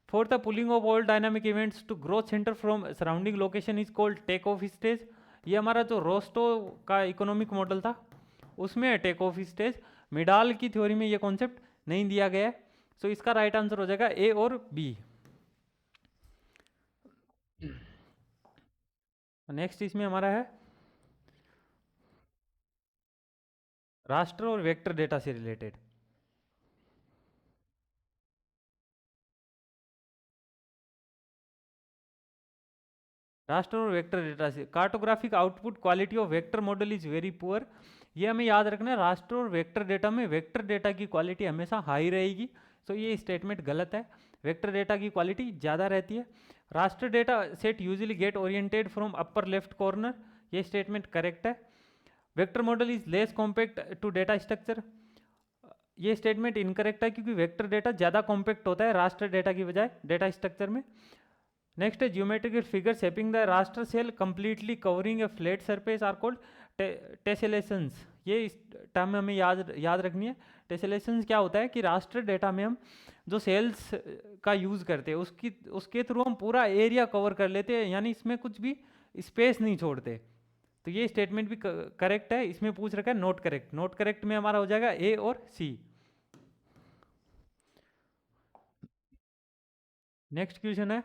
Fourth the pulling of all dynamic events to growth centre from surrounding location is called take off stage, ये हमारा जो रोस्टो का इकोनॉमिक मॉडल था उसमें टेक ऑफ स्टेज। मिडाल की थ्योरी में ये कॉन्सेप्ट नहीं दिया गया है। सो इसका राइट आंसर हो जाएगा ए और बी। नेक्स्ट इसमें हमारा है राष्ट्र और वेक्टर डेटा से रिलेटेड। राष्ट्र और वेक्टर डेटा से cartographic output quality of vector model is very poor, ये हमें याद रखना है। राष्ट्र और वेक्टर डेटा में वेक्टर डेटा की क्वालिटी हमेशा हाई रहेगी, तो ये स्टेटमेंट गलत है, वेक्टर डेटा की क्वालिटी ज़्यादा रहती है। Raster data set usually get oriented from upper left corner, ये स्टेटमेंट करेक्ट है। Vector model is less compact to data structure, ये स्टेटमेंट इनकरेक्ट है, क्योंकि वेक्टर डेटा ज़्यादा कॉम्पैक्ट होता है राष्ट्र डेटा की बजाय डेटा स्ट्रक्चर में। नेक्स्ट है geometrical figure shaping the raster cell completely covering a flat surface are called tessellations, ये टर्म हमें याद रखनी है। टेसेलेशंस क्या होता है कि रास्टर डेटा में हम जो सेल्स का यूज़ करते हैं उसके थ्रू हम पूरा एरिया कवर कर लेते हैं, यानी इसमें कुछ भी स्पेस नहीं छोड़ते। तो ये स्टेटमेंट भी करेक्ट है। इसमें पूछ रखा है नॉट करेक्ट, नॉट करेक्ट में हमारा हो जाएगा ए और सी। नेक्स्ट क्वेश्चन है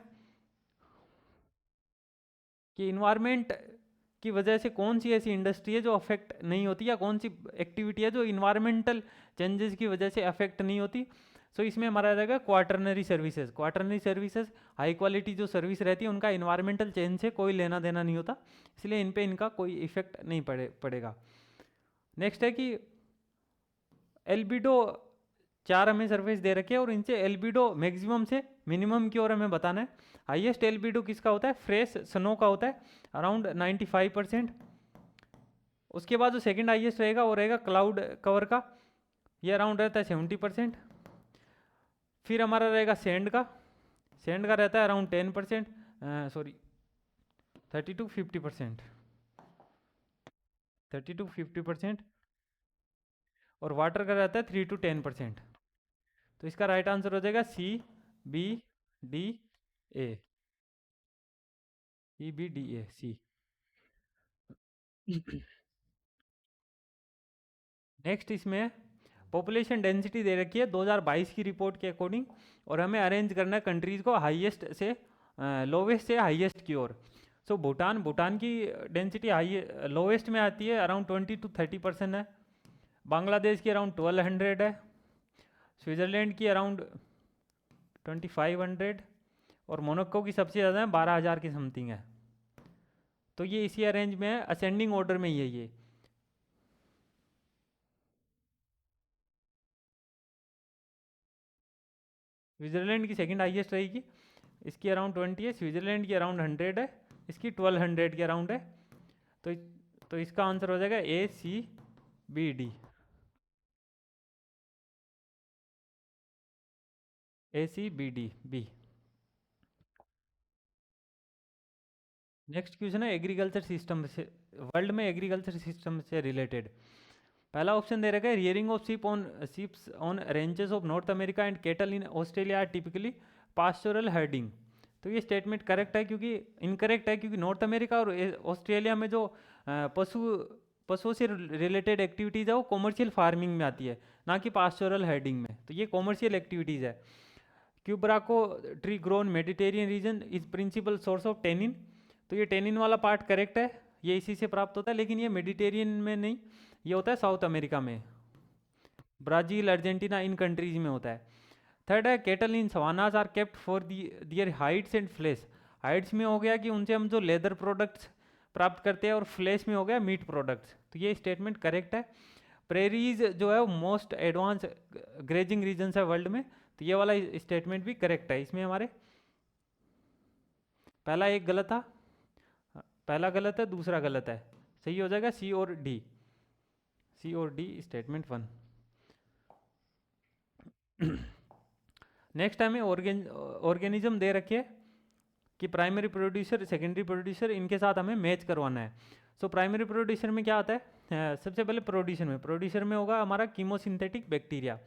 कि इन्वायरमेंट की वजह से कौन सी ऐसी इंडस्ट्री है जो अफेक्ट नहीं होती, या कौन सी एक्टिविटी है जो इन्वायरमेंटल चेंजेस की वजह से अफेक्ट नहीं होती। सो इसमें हमारा रहेगा quaternary services. Quaternary services high quality जो सर्विस रहती है उनका इन्वायरमेंटल चेंज से कोई लेना देना नहीं होता, इसलिए इन पे इनका कोई इफेक्ट नहीं पड़ेगा। नेक्स्ट है कि एल्बिडो 4 हमें सर्विस दे रखे हैं और इनसे एल्बिडो मैक्सिमम से मिनिमम की ओर हमें बताना है। हाईएस्ट एल्बिडो किसका होता है, फ्रेश स्नो का होता है अराउंड 95%। उसके बाद जो सेकंड हाईएस्ट रहेगा वो रहेगा क्लाउड कवर का, ये अराउंड रहता है 70%। फिर हमारा रहेगा सैंड का रहता है अराउंड 10%, सॉरी 30 to 50%, 30 to 50%। और वाटर का रहता है 3 to 10%। तो इसका राइट आंसर हो जाएगा C B D A, CBDA C. Next इसमें पॉपुलेशन डेंसिटी दे रखी है 2022 की रिपोर्ट के अकॉर्डिंग, और हमें अरेंज करना है कंट्रीज़ को हाईएस्ट से लोवेस्ट से हाईएस्ट की ओर। सो भूटान की डेंसिटी हाई लोवेस्ट में आती है अराउंड 20 to 30% है। बांग्लादेश की अराउंड 1200 है। स्विट्ज़रलैंड की अराउंड 2500 और मोनाको की सबसे ज़्यादा है 12,000 की समथिंग है। तो ये इसी अरेंज में है, असेंडिंग ऑर्डर में ही है ये। स्विट्ज़रलैंड की सेकंड हाईएस्ट रहेगी, इसकी अराउंड 20 है। स्विट्ज़रलैंड की अराउंड 100 है, इसकी 1200 के अराउंड है। तो तो इसका आंसर हो जाएगा ACBD, ACBD B. Next question है एग्रीकल्चर सिस्टम से, वर्ल्ड में एग्रीकल्चर सिस्टम से रिलेटेड। पहला ऑप्शन दे रखा है rearing of ships on ranges of North America and cattle in Australia are typically pastoral herding. तो ये स्टेटमेंट करेक्ट है, क्योंकि इनकरेक्ट है, क्योंकि नॉर्थ अमेरिका और ऑस्ट्रेलिया में जो पशुओं से रिलेटेड एक्टिविटीज़ है वो कॉमर्शियल फार्मिंग में आती है, ना कि पास्चोरल हर्डिंग में। तो ये कॉमर्शियल एक्टिविटीज़ है। Quebracho tree grown Mediterranean region is principal source of tannin, तो ये टेनिन वाला पार्ट करेक्ट है, ये इसी से प्राप्त होता है, लेकिन ये मेडिटेरियन में नहीं, ये होता है साउथ अमेरिका में, ब्राज़ील अर्जेंटीना इन कंट्रीज में होता है। थर्ड है cattle in savannas are kept for their hides and flesh. Hides में हो गया कि उनसे हम जो लेदर प्रोडक्ट्स प्राप्त करते हैं, और फ्लैश में हो गया मीट प्रोडक्ट्स। तो ये स्टेटमेंट करेक्ट है। प्रेरीज जो है वो मोस्ट एडवांस ग्रेजिंग रीजन है वर्ल्ड में, तो ये वाला स्टेटमेंट भी करेक्ट है। इसमें हमारे पहला एक गलत था, पहला गलत है, दूसरा गलत है, सही हो जाएगा सी और डी, सी और डी स्टेटमेंट 1। नेक्स्ट हमें ऑर्गेनिज्म दे रखे कि प्राइमरी प्रोड्यूसर सेकेंडरी प्रोड्यूसर इनके साथ हमें मैच करवाना है। सो प्राइमरी प्रोड्यूसर में क्या आता है, सबसे पहले प्रोड्यूसर में होगा हमारा कीमोसिंथेटिक बैक्टीरिया।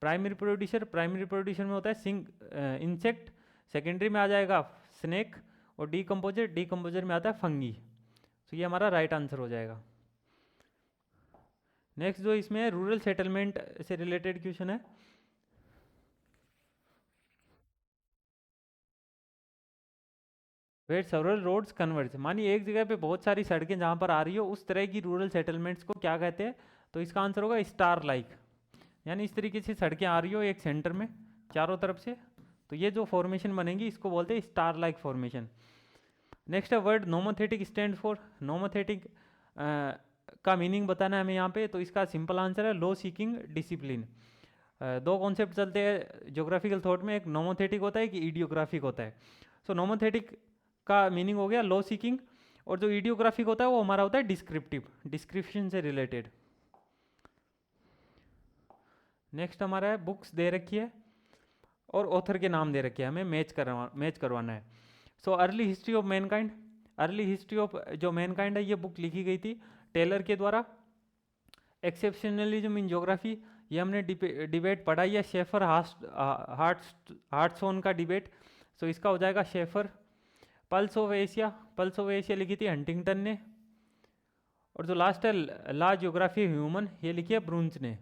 प्राइमरी प्रोड्यूसर में होता है इंसेक्ट, सेकेंडरी में आ जाएगा स्नेक, और डीकम्पोजर में आता है फंगी। तो ये हमारा राइट आंसर हो जाएगा। नेक्स्ट जो इसमें है रूरल सेटलमेंट से रिलेटेड क्वेश्चन है। वेयर सेवरल रोड्स कन्वर्ज, मानिए एक जगह पे बहुत सारी सड़कें जहाँ पर आ रही हो, उस तरह की रूरल सेटलमेंट्स को क्या कहते हैं? तो इसका आंसर होगा स्टार लाइक, यानी इस तरीके से सड़कें आ रही हो एक सेंटर में चारों तरफ से, तो ये जो फॉर्मेशन बनेगी इसको बोलते हैं स्टार लाइक फॉर्मेशन। नेक्स्ट है word nomothetic stand for, nomothetic का मीनिंग बताना है हमें यहाँ पे, तो इसका सिंपल आंसर है लो सीकिंग डिसिप्लिन। दो कॉन्सेप्ट चलते हैं ज्योग्राफिकल थॉट में, एक नोमोथेटिक होता है, एक इडियोग्राफिक होता है। सो नोमोथेटिक का मीनिंग हो गया लो सीकिंग, और जो इडियोग्राफिक होता है वो हमारा होता है डिस्क्रिप्टिव, डिस्क्रिप्शन से रिलेटेड। नेक्स्ट हमारा है बुक्स दे रखी है और ऑथर के नाम दे रखे हैं, हमें मैच करवाना है। So early history of Mankind, early history of जो मैनकाइंड है ये बुक लिखी गई थी टेलर के द्वारा। एक्सेप्शनलिज्म इन ज्योग्राफी, ये हमने डिबेट पढ़ा है, शेफर हार्टसोन का डिबेट, सो इसका हो जाएगा शेफर। पल्स ऑफ एशिया लिखी थी हंटिंगटन ने, और जो लास्ट है ला ज्योग्राफी ह्यूमन, ये लिखी है ब्रूंच ने।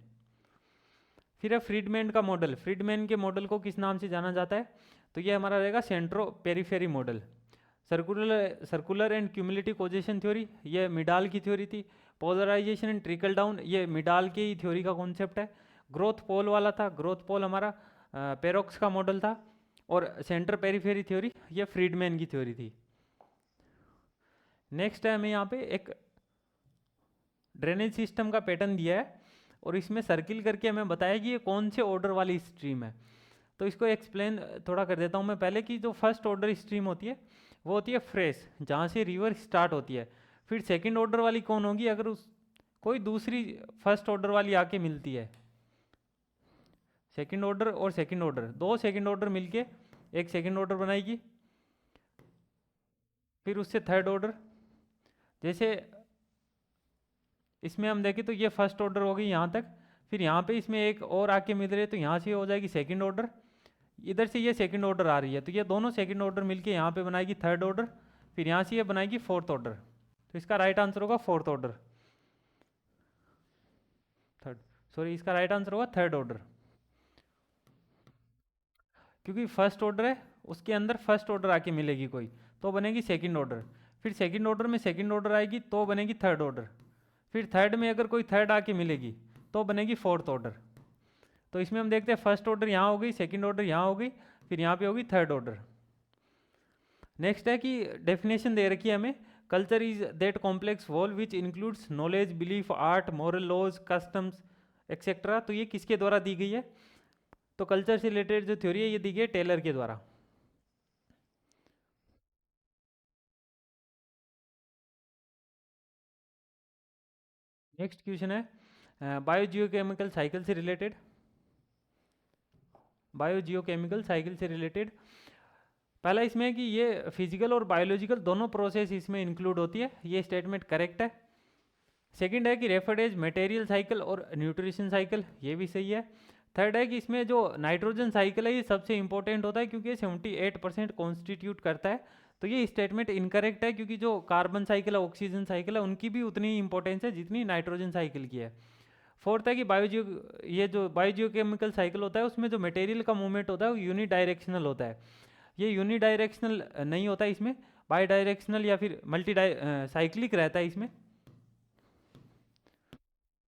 फिर है फ्रीडमैन का मॉडल, फ्रीडमैन के मॉडल को किस नाम से जाना जाता है? तो ये हमारा रहेगा centre periphery model. Circular and cumulative causation theory, ये मिडाल की थ्योरी थी। पोलराइजेशन एंड ट्रिकल डाउन, ये मिडाल के ही थ्योरी का कॉन्सेप्ट है। ग्रोथ पोल वाला था, ग्रोथ पोल हमारा पेरोक्स का मॉडल था, और सेंटर पेरीफेरी थ्योरी ये फ्रीडमैन की थ्योरी थी। नेक्स्ट है हमें यहाँ पे एक ड्रेनेज सिस्टम का पैटर्न दिया है, और इसमें सर्किल करके हमें बताया कि ये कौन से ऑर्डर वाली स्ट्रीम है। तो इसको एक्सप्लेन थोड़ा कर देता हूँ मैं पहले, कि जो फर्स्ट ऑर्डर स्ट्रीम होती है वो होती है फ्रेश, जहाँ से रिवर स्टार्ट होती है। फिर सेकंड ऑर्डर वाली कौन होगी? अगर उस कोई दूसरी फर्स्ट ऑर्डर वाली आके मिलती है, सेकंड ऑर्डर और सेकंड ऑर्डर, दो सेकंड ऑर्डर मिलके एक सेकंड ऑर्डर बनाएगी। फिर उससे थर्ड ऑर्डर, जैसे इसमें हम देखें तो ये फर्स्ट ऑर्डर हो गई यहाँ तक, फिर यहाँ पे इसमें एक और आके मिल रही है, तो यहाँ से हो जाएगी सेकंड ऑर्डर, इधर से ये सेकंड ऑर्डर आ रही है, तो ये दोनों सेकंड ऑर्डर मिलके यहाँ पे बनाएगी थर्ड ऑर्डर, फिर यहाँ से ये बनाएगी फोर्थ ऑर्डर। तो इसका राइट आंसर होगा फोर्थ ऑर्डर, इसका राइट आंसर होगा थर्ड ऑर्डर, क्योंकि फर्स्ट ऑर्डर है उसके अंदर फर्स्ट ऑर्डर आके मिलेगी कोई, तो बनेगी सेकंड ऑर्डर, फिर सेकंड ऑर्डर में सेकंड ऑर्डर आएगी तो बनेगी थर्ड ऑर्डर, फिर थर्ड में अगर कोई थर्ड आके मिलेगी तो बनेगी फोर्थ ऑर्डर। तो इसमें हम देखते हैं फर्स्ट ऑर्डर यहाँ हो गई, सेकंड ऑर्डर यहाँ हो गई, फिर यहाँ पे होगी थर्ड ऑर्डर। नेक्स्ट है कि डेफिनेशन दे रखी है हमें, culture is that complex whole which includes knowledge, belief, art, moral laws, customs et cetera. तो ये किसके द्वारा दी गई है? तो कल्चर से रिलेटेड जो थ्योरी है ये दी गई है टेलर के द्वारा। नेक्स्ट क्वेश्चन है बायोजियोकेमिकल साइकिल से रिलेटेड, बायोजियोकेमिकल साइकिल से रिलेटेड पहला इसमें है कि ये फिजिकल और बायोलॉजिकल दोनों प्रोसेस इसमें इंक्लूड होती है, ये स्टेटमेंट करेक्ट है। सेकंड है कि रेफर्ड एज मटेरियल साइकिल और न्यूट्रिशन साइकिल, ये भी सही है। थर्ड है कि इसमें जो नाइट्रोजन साइकिल है ये सबसे इंपॉर्टेंट होता है, क्योंकि ये 78% कॉन्स्टिट्यूट करता है, तो ये स्टेटमेंट इनकरेक्ट है, क्योंकि जो कार्बन साइकिल है, ऑक्सीजन साइकिल है, उनकी भी उतनी ही इंपॉर्टेंस है जितनी नाइट्रोजन साइकिल की है। फोर्थ है कि ये जो बायोजियोकेमिकल साइकिल होता है उसमें जो मटेरियल का मूवमेंट होता है वो यूनि डायरेक्शनल होता है, ये यूनि डायरेक्शनल नहीं होता है, इसमें बाई डायरेक्शनल या फिर साइक्लिक रहता है, इसमें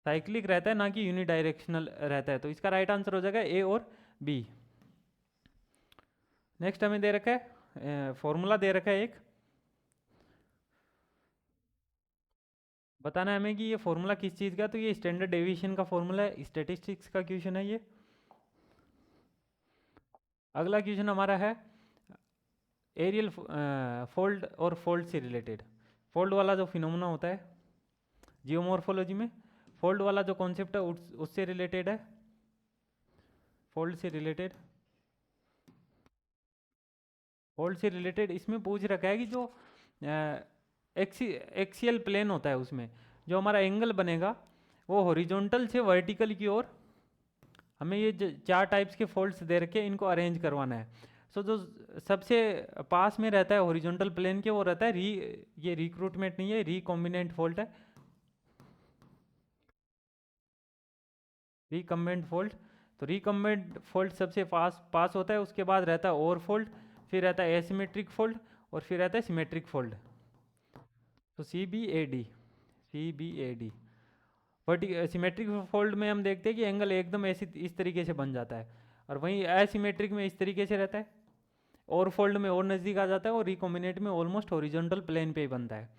साइक्लिक रहता है ना कि यूनि डायरेक्शनल रहता है। तो इसका राइट आंसर हो जाएगा ए और बी। नेक्स्ट हमें दे रखा है फॉर्मूला दे रखा है एक, बताना है हमें कि ये फॉर्मूला किस चीज़ का है, तो ये स्टैंडर्ड डेविएशन का फॉर्मूला है, स्टैटिस्टिक्स का क्वेश्चन है ये। अगला क्वेश्चन हमारा है एरियल फोल्ड और फोल्ड से रिलेटेड। फोल्ड वाला जो फिनोमेना होता है जियोमॉर्फोलॉजी में, फोल्ड वाला जो कॉन्सेप्ट है उससे रिलेटेड है, फोल्ड से रिलेटेड। फोल्ड से रिलेटेड इसमें पूछ रखा है कि जो एक्सियल प्लेन होता है उसमें जो हमारा एंगल बनेगा वो हॉरिजॉन्टल से वर्टिकल की ओर, हमें ये चार टाइप्स के फोल्ड्स दे रखे हैं, इनको अरेंज करवाना है। सो जो सबसे पास में रहता है हॉरिजॉन्टल प्लेन के वो रहता है ये रिक्रूटमेंट नहीं है, रिकॉम्बिनेंट फोल्ड है, रिकम्बेंट फोल्ड। तो रिकम्बेंट फोल्ड सबसे पास पास होता है, उसके बाद रहता है ओवर फोल्ड, फिर रहता है एसिमेट्रिक फोल्ड, और फिर रहता है सिमेट्रिक फोल्ड। तो C B A D but symmetric fold में हम देखते हैं कि एंगल एकदम ऐसी इस तरीके से बन जाता है, और वहीं एसिमेट्रिक में इस तरीके से रहता है, और फोल्ड में और नज़दीक आ जाता है, और रिकॉम्बिनेट में ऑलमोस्ट हॉरिजॉन्टल प्लेन पे ही बनता है।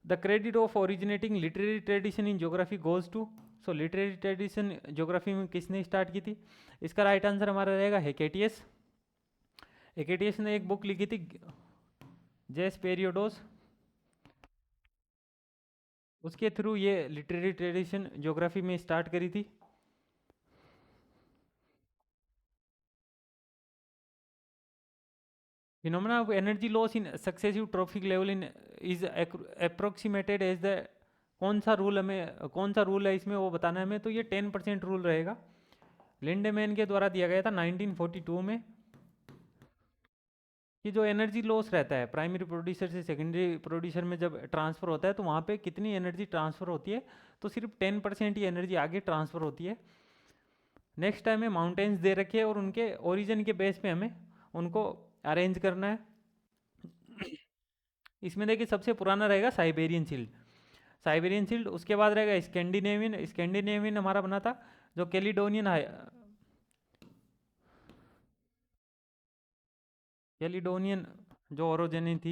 The credit of originating literary tradition in geography goes to. So literary tradition geography में किसने स्टार्ट की थी? इसका राइट आंसर हमारा रहेगा हेकेटियस। हेकेटियस ने एक बुक लिखी थी जेस पेरियोडोस, उसके थ्रू ये लिटरेरी ट्रेडिशन ज्योग्राफी में स्टार्ट करी थी। Phenomena of energy loss in successive trophic level in is approximated as the, कौन सा रूल है इसमें वो बताना है हमें। तो ये 10% रूल रहेगा, लिंडेमैन के द्वारा दिया गया था 1942 में, कि जो एनर्जी लॉस रहता है प्राइमरी प्रोड्यूसर से सेकेंडरी प्रोड्यूसर में जब ट्रांसफ़र होता है तो वहाँ पे कितनी एनर्जी ट्रांसफ़र होती है, तो सिर्फ 10% ही एनर्जी आगे ट्रांसफ़र होती है। नेक्स्ट टाइम में माउंटेन्स दे रखे हैं और उनके ओरिजिन के बेस पे हमें उनको अरेंज करना है। इसमें देखिए सबसे पुराना रहेगा साइबेरियन शील्ड, साइबेरियन शील्ड, उसके बाद रहेगा स्कैंडिनेवियन, स्कैंडिनेवियन हमारा बना था जो कैलिडोनियन जो ओरोजनी थी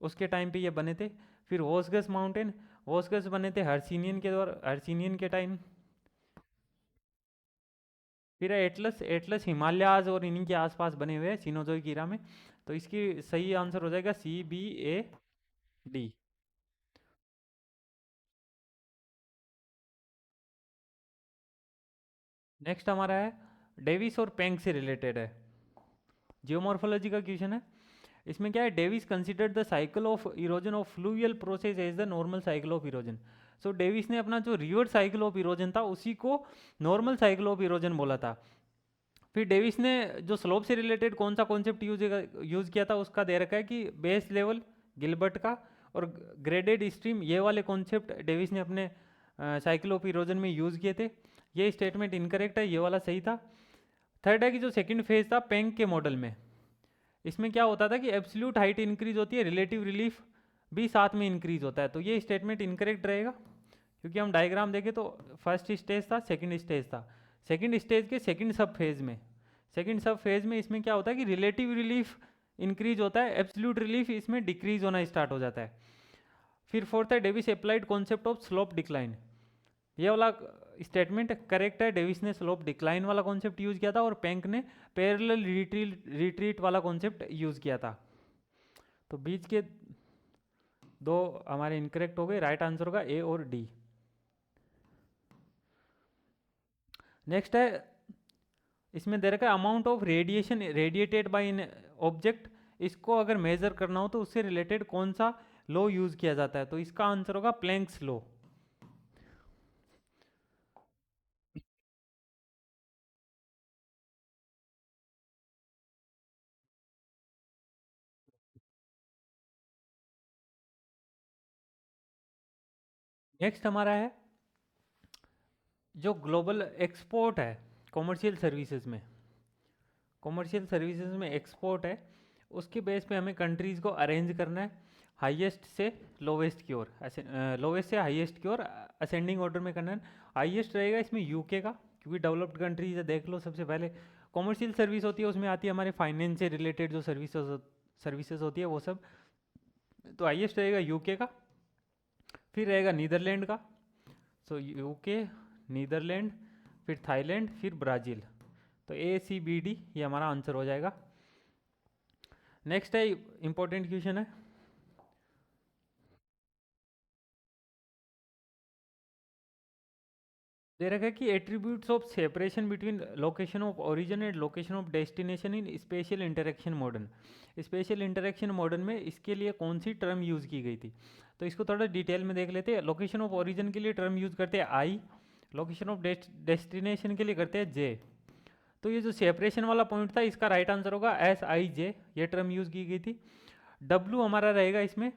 उसके टाइम पे ये बने थे। फिर वोसगस माउंटेन, वोसगस बने थे हर्सिनियन के द्वारा, हर्सिनियन के टाइम। फिर एटलस, एटलस हिमालयाज और इन्हीं के आसपास बने हुए हैं सिनोजोइक ईरा में। तो इसकी सही आंसर हो जाएगा CBAD। नेक्स्ट हमारा है डेविस और पेंग से रिलेटेड है, जियोमॉर्फोलॉजी का क्वेश्चन है। इसमें क्या है, Davis considered the cycle of erosion of fluvial process as the normal cycle of erosion. So Davis ने अपना जो रिवर साइकिल ऑफ इरोजन था उसी को नॉर्मल साइकिल ऑफ इरोजन बोला था। फिर डेविस ने जो स्लोप से रिलेटेड कौन सा कॉन्सेप्ट यूज किया था उसका दे रखा है कि बेस लेवल गिलबर्ट का और ग्रेडेड स्ट्रीम, ये वाले कॉन्सेप्ट डेविस ने अपने साइकिल ऑफ इरोजन में यूज़ किए थे। ये स्टेटमेंट इनकरेक्ट है, ये वाला सही था। थर्ड है कि जो सेकंड फेज था पेंग के मॉडल में, इसमें क्या होता था कि एब्सोल्यूट हाइट इंक्रीज होती है, रिलेटिव रिलीफ भी साथ में इंक्रीज होता है, तो ये स्टेटमेंट इनकरेक्ट रहेगा, क्योंकि हम डायग्राम देखें तो फर्स्ट स्टेज था, सेकंड स्टेज था, सेकंड स्टेज के सेकंड सब फेज में, सेकंड सब फेज में इसमें क्या होता है कि रिलेटिव रिलीफ इंक्रीज होता है, एब्सोल्यूट रिलीफ इसमें डिक्रीज होना स्टार्ट हो जाता है। फिर फोर्थ है Davis applied concept of slope decline, ये वाला स्टेटमेंट करेक्ट है, डेविस ने स्लोप डिक्लाइन वाला कॉन्सेप्ट यूज किया था और पेंक ने पैरेलल रिट्रीट वाला कॉन्सेप्ट यूज किया था। तो बीच के दो हमारे इनकरेक्ट हो गए, राइट आंसर होगा A और D। नेक्स्ट है, इसमें दे रखा है amount of radiation radiated by an object, इसको अगर मेजर करना हो तो उससे रिलेटेड कौन सा लॉ यूज किया जाता है, तो इसका आंसर होगा प्लैंक्स लॉ। नेक्स्ट हमारा है जो ग्लोबल एक्सपोर्ट है कॉमर्शियल सर्विसेज में, कॉमर्शियल सर्विसेज में एक्सपोर्ट है, उसके बेस पे हमें कंट्रीज़ को अरेंज करना है हाईएस्ट से लोवेस्ट की ओर, लोवेस्ट से हाईएस्ट की ओर असेंडिंग ऑर्डर में करना है। हाईएस्ट रहेगा इसमें यूके का, क्योंकि डेवलप्ड कंट्रीज है, देख लो सबसे पहले कॉमर्शियल सर्विस होती है उसमें आती है हमारे फाइनेंस से रिलेटेड जो सर्विसेज होती है वो सब, तो हाईएस्ट रहेगा यूके का। फिर रहेगा नीदरलैंड का, सो यूके, नीदरलैंड, फिर थाईलैंड, फिर ब्राज़ील। तो ACBD ये हमारा आंसर हो जाएगा। नेक्स्ट है इंपॉर्टेंट क्वेश्चन है, दे रखा है कि attributes of separation between location of origin and location of destination in special interaction modern. Special interaction modern में इसके लिए कौन सी टर्म यूज़ की गई थी, तो इसको थोड़ा डिटेल में देख लेते हैं। लोकेशन ऑफ ओरिजिन के लिए टर्म यूज़ करते हैं आई, लोकेशन ऑफ डेस्टिनेशन के लिए करते हैं जे। तो ये जो सेपरेशन वाला पॉइंट था इसका राइट आंसर होगा SIJ, ये टर्म यूज़ की गई थी। W हमारा रहेगा इसमें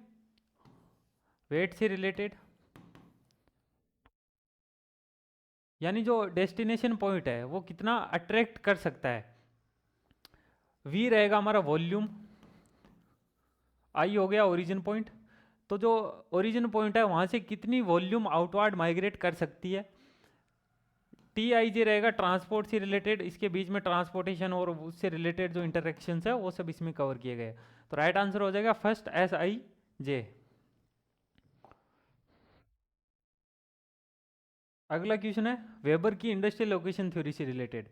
वेट से रिलेटेड, यानी जो डेस्टिनेशन पॉइंट है वो कितना अट्रैक्ट कर सकता है। V रहेगा हमारा वॉल्यूम, I हो गया ओरिजिन पॉइंट, तो जो ओरिजिन पॉइंट है वहाँ से कितनी वॉल्यूम आउटवर्ड माइग्रेट कर सकती है। TIJ रहेगा ट्रांसपोर्ट से रिलेटेड, इसके बीच में ट्रांसपोर्टेशन और उससे रिलेटेड जो इंटरेक्शंस है वो सब इसमें कवर किए गए। तो राइट आंसर हो जाएगा फर्स्ट SIJ। अगला क्वेश्चन है वेबर की इंडस्ट्रियल लोकेशन थ्योरी से रिलेटेड,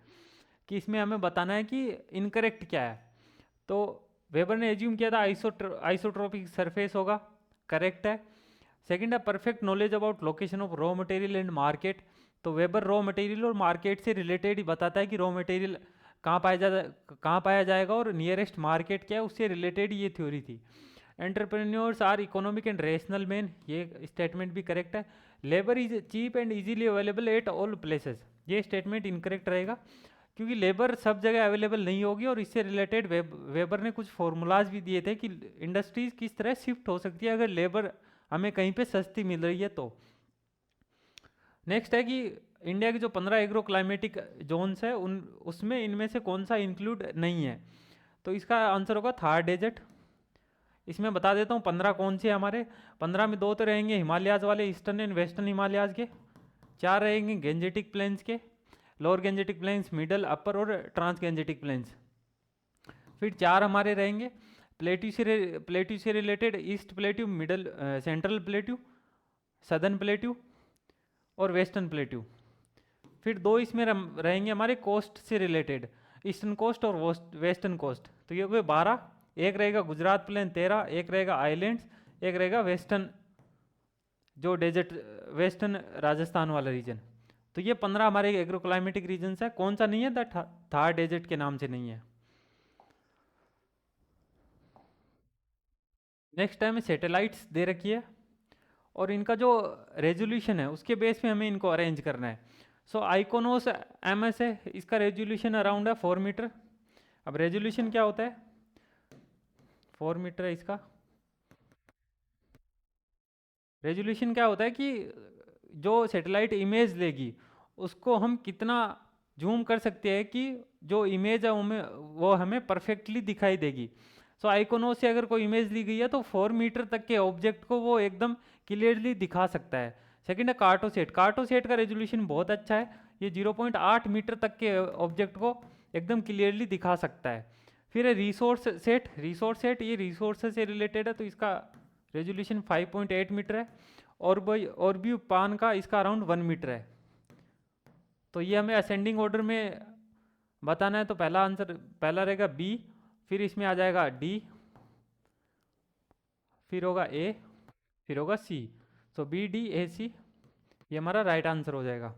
कि इसमें हमें बताना है कि इनकरेक्ट क्या है। तो वेबर ने एज्यूम किया था आइसोट्रोपिक सरफेस होगा, करेक्ट है। सेकंड है perfect knowledge about location of raw material and market, तो वेबर रॉ मटेरियल और मार्केट से रिलेटेड ही बताता है कि रॉ मटेरियल कहाँ पाया जाएगा और नियरेस्ट मार्केट क्या है, उससे रिलेटेड ये थ्योरी थी। Entrepreneurs are economic and rational man, ये स्टेटमेंट भी करेक्ट है। Labour is cheap and easily available at all places, ये स्टेटमेंट इनकरेक्ट रहेगा क्योंकि लेबर सब जगह अवेलेबल नहीं होगी, और इससे रिलेटेड वेबर ने कुछ फॉर्मूलाज भी दिए थे कि इंडस्ट्रीज किस तरह शिफ्ट हो सकती है अगर लेबर हमें कहीं पे सस्ती मिल रही है तो। नेक्स्ट है कि इंडिया के जो 15 एग्रो क्लाइमेटिक जोन्स है उसमें इनमें से कौन सा इंक्लूड नहीं है, तो इसका आंसर होगा थार डेजर्ट। इसमें बता देता हूँ 15 कौन से हमारे, 15 में 2 तो रहेंगे हिमालयाज वाले, ईस्टर्न एंड वेस्टर्न हिमालयाज के, 4 रहेंगे गेंजेटिक प्लेन्स के, लोअर गेंजेटिक प्लेन्स, मिडल, अपर और ट्रांस गेंजेटिक प्लेन्स। फिर 4 हमारे रहेंगे प्लेट्यू से related, east plateau, middle central plateau, southern plateau और वेस्टर्न प्लेट्यू। फिर 2 इसमें रहेंगे हमारे कोस्ट से रिलेटेड, ईस्टर्न कोस्ट और वेस्टर्न कोस्ट, तो ये हो गए 12। एक रहेगा गुजरात प्लेन 13, एक रहेगा आइलैंड्स, एक रहेगा वेस्टर्न जो डेजर्ट वेस्टर्न राजस्थान वाला रीजन। तो ये 15 हमारे एग्रो क्लाइमेटिक रीजन्स है। कौन सा नहीं है, द थार डेजर्ट के नाम से नहीं है। नेक्स्ट टाइम सैटेलाइट्स दे रखी है और इनका जो रेजोल्यूशन है उसके बेस पे हमें इनको अरेंज करना है। सो आइकोनोस MS है, इसका रेजोल्यूशन अराउंड है 4 मीटर। अब रेजोल्यूशन क्या होता है, 4 मीटर है इसका। रेजोल्यूशन क्या होता है कि जो सैटेलाइट इमेज लेगी उसको हम कितना जूम कर सकते हैं कि जो इमेज है वो हमें परफेक्टली दिखाई देगी। सो आइकोनोस से अगर कोई इमेज ली गई है तो 4 मीटर तक के ऑब्जेक्ट को वो एकदम क्लियरली दिखा सकता है। सेकंड है कार्टोसेट, कार्टोसेट का रेजोल्यूशन बहुत अच्छा है, ये 0.8 मीटर तक के ऑब्जेक्ट को एकदम क्लियरली दिखा सकता है। फिर है रिसोर्स सेट, ये रिसोर्स से रिलेटेड है तो इसका रेजोल्यूशन 5.8 मीटर है। और भी पान का इसका अराउंड 1 मीटर है। तो ये हमें असेंडिंग ऑर्डर में बताना है, तो पहला रहेगा B, फिर इसमें आ जाएगा D, फिर होगा A, फिर होगा C। सो BDAC ये हमारा राइट आंसर हो जाएगा।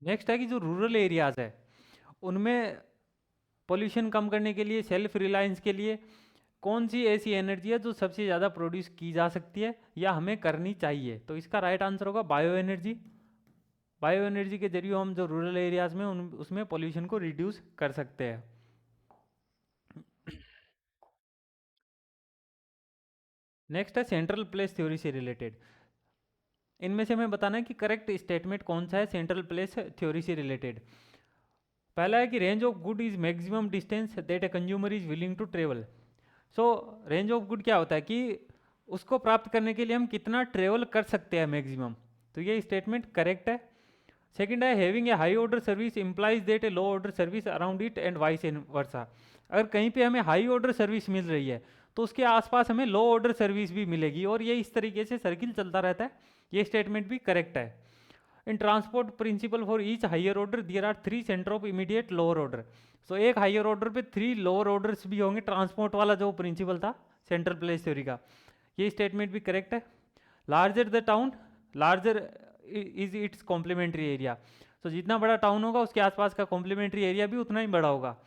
नेक्स्ट है कि जो रूरल एरियाज है उनमें पोल्यूशन कम करने के लिए, सेल्फ रिलायंस के लिए कौन सी ऐसी एनर्जी है जो सबसे ज़्यादा प्रोड्यूस की जा सकती है या हमें करनी चाहिए, तो इसका राइट आंसर होगा बायो एनर्जी। बायो एनर्जी के जरिए हम जो रूरल एरियाज में उसमें पोल्यूशन को रिड्यूस कर सकते हैं। नेक्स्ट है सेंट्रल प्लेस थ्योरी से रिलेटेड, इनमें से हमें बताना है कि करेक्ट स्टेटमेंट कौन सा है सेंट्रल प्लेस थ्योरी से रिलेटेड। पहला है कि range of good is maximum distance that a consumer is willing to travel. So range of good क्या होता है कि उसको प्राप्त करने के लिए हम कितना ट्रेवल कर सकते हैं मैक्सिमम, तो ये स्टेटमेंट करेक्ट है। सेकंड है having a high order service implies that A low order service around it and vice versa. अगर कहीं पे हमें हाई ऑर्डर सर्विस मिल रही है तो उसके आसपास हमें लो ऑर्डर सर्विस भी मिलेगी, और ये इस तरीके से सर्किल चलता रहता है। ये स्टेटमेंट भी करेक्ट है। In transport principle for each higher order there are 3 centre of immediate lower order. So एक हायर ऑर्डर पे 3 लोअर ऑर्डर्स भी होंगे, ट्रांसपोर्ट वाला जो प्रिंसिपल था सेंट्रल प्लेस थ्योरी का। ये स्टेटमेंट भी करेक्ट है। Larger the town larger is its complementary area. तो जितना बड़ा टाउन होगा उसके आसपास का कॉम्प्लीमेंट्री एरिया भी उतना ही बड़ा होगा।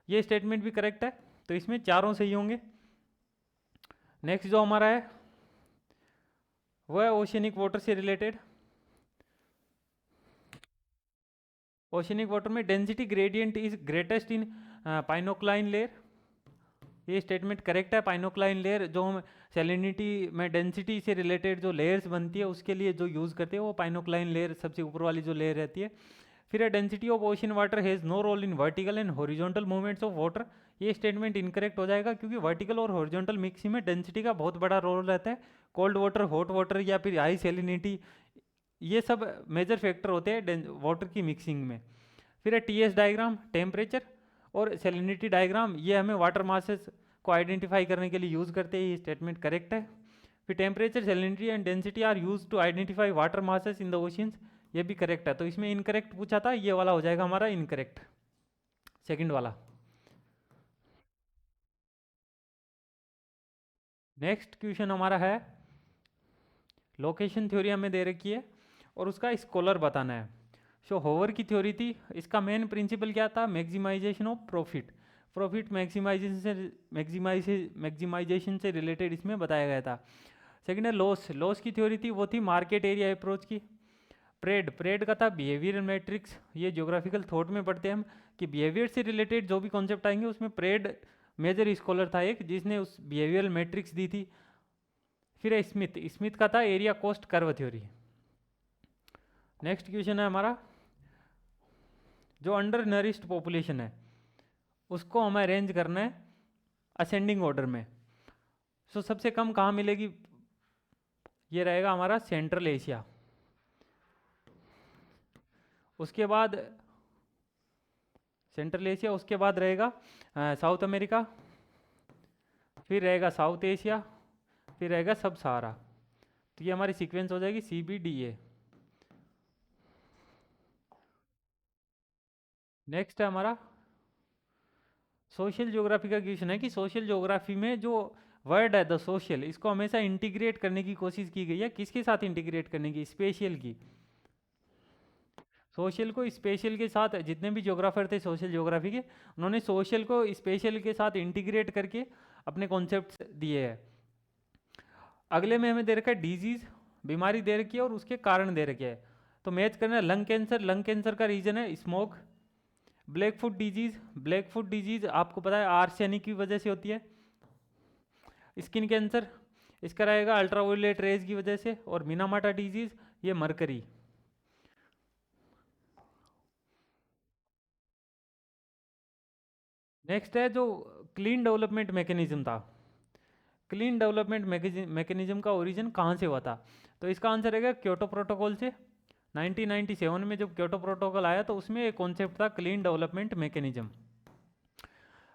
ये स्टेटमेंट भी करेक्ट है, तो इसमें चारों सही होंगे। नेक्स्ट जो हमारा है वो है ओशियनिक वाटर से रिलेटेड। ओशियनिक वाटर में density gradient is greatest in pycnocline layer. ये स्टेटमेंट करेक्ट है। पाइनोक्लाइन लेयर जो हम सैलिनिटी में डेंसिटी से रिलेटेड जो लेयर्स बनती है उसके लिए जो यूज़ करते हैं वो पाइनोक्लाइन लेयर सबसे ऊपर वाली जो लेयर रहती है। फिर density of ocean water has no role in vertical and horizontal movements of water. ये स्टेटमेंट इनकरेक्ट हो जाएगा क्योंकि वर्टिकल और हॉरिजॉन्टल मिक्सिंग में डेंसिटी का बहुत बड़ा रोल रहता है। कोल्ड वाटर, हॉट वाटर या फिर हाई सैलिनिटी, ये सब मेजर फैक्टर होते हैं वाटर की मिक्सिंग में। फिर है टीएस डायग्राम, टेम्परेचर और सैलिनिटी डायग्राम, ये हमें वाटर मासेस को आइडेंटिफाई करने के लिए यूज़ करते हैं। ये स्टेटमेंट करेक्ट है। फिर temperature, salinity and density are used to identify water masses in the oceans, ये भी करेक्ट है। तो इसमें इनकरेक्ट पूछा था, ये वाला हो जाएगा हमारा इनकरेक्ट, सेकंड वाला। नेक्स्ट क्वेश्चन हमारा है लोकेशन थ्योरी हमें दे रखी है और उसका स्कॉलर बताना है। सो होवर की थ्योरी थी, इसका मेन प्रिंसिपल क्या था? Maximisation of profit. Profit maximisation से रिलेटेड इसमें बताया गया था। सेकंड है लॉस की थ्योरी थी, वो थी मार्केट एरिया अप्रोच की। प्रेड का था बिहेवियर मैट्रिक्स। ये ज्योग्राफिकल थॉट में पढ़ते हैं हम कि बिहेवियर से रिलेटेड जो भी कॉन्सेप्ट आएंगे उसमें प्रेड मेजर स्कॉलर था एक, जिसने उस बिहेवियरल मैट्रिक्स दी थी। फिर है स्मिथ का था area cost curve theory. Next question है हमारा, जो अंडर नरिश्ड पॉपुलेशन है उसको हमें अरेंज करना है असेंडिंग ऑर्डर में। सो सबसे कम कहाँ मिलेगी? ये रहेगा हमारा सेंट्रल एशिया, उसके बाद सेंट्रल एशिया, उसके बाद रहेगा साउथ अमेरिका, फिर रहेगा साउथ एशिया, फिर रहेगा सब सहारा। तो ये हमारी सीक्वेंस हो जाएगी CBDA। नेक्स्ट है हमारा सोशल ज्योग्राफी का क्वेश्चन है कि सोशल ज्योग्राफी में जो वर्ड है द सोशल, इसको हमेशा इंटीग्रेट करने की कोशिश की गई है। किसके साथ इंटीग्रेट करने की? स्पेशियल की। सोशल को स्पेशल के साथ, जितने भी ज्योग्राफर थे सोशल ज्योग्राफी के, उन्होंने सोशल को स्पेशल के साथ इंटीग्रेट करके अपने कॉन्सेप्ट्स दिए हैं। अगले में हमें दे रखा है डिजीज, बीमारी दे रखी है और उसके कारण दे रखे हैं। तो मैच करना है लंग कैंसर, लंग कैंसर का रीजन है स्मोक। ब्लैक फुट डिजीज आपको पता है आर्सेनिक की वजह से होती है। स्किन कैंसर, इसका रहेगा अल्ट्रावायलेट रेज की वजह से। और मिनामाटा डिजीज, ये मरकरी। नेक्स्ट है जो क्लीन डेवलपमेंट मैकेनिज्म था, क्लीन डेवलपमेंट मैकेनिज्म का ओरिजिन कहाँ से हुआ था? तो इसका आंसर रहेगा क्योटो प्रोटोकॉल से। 1997 में जब क्योटो प्रोटोकॉल आया तो उसमें एक कॉन्सेप्ट था clean development mechanism.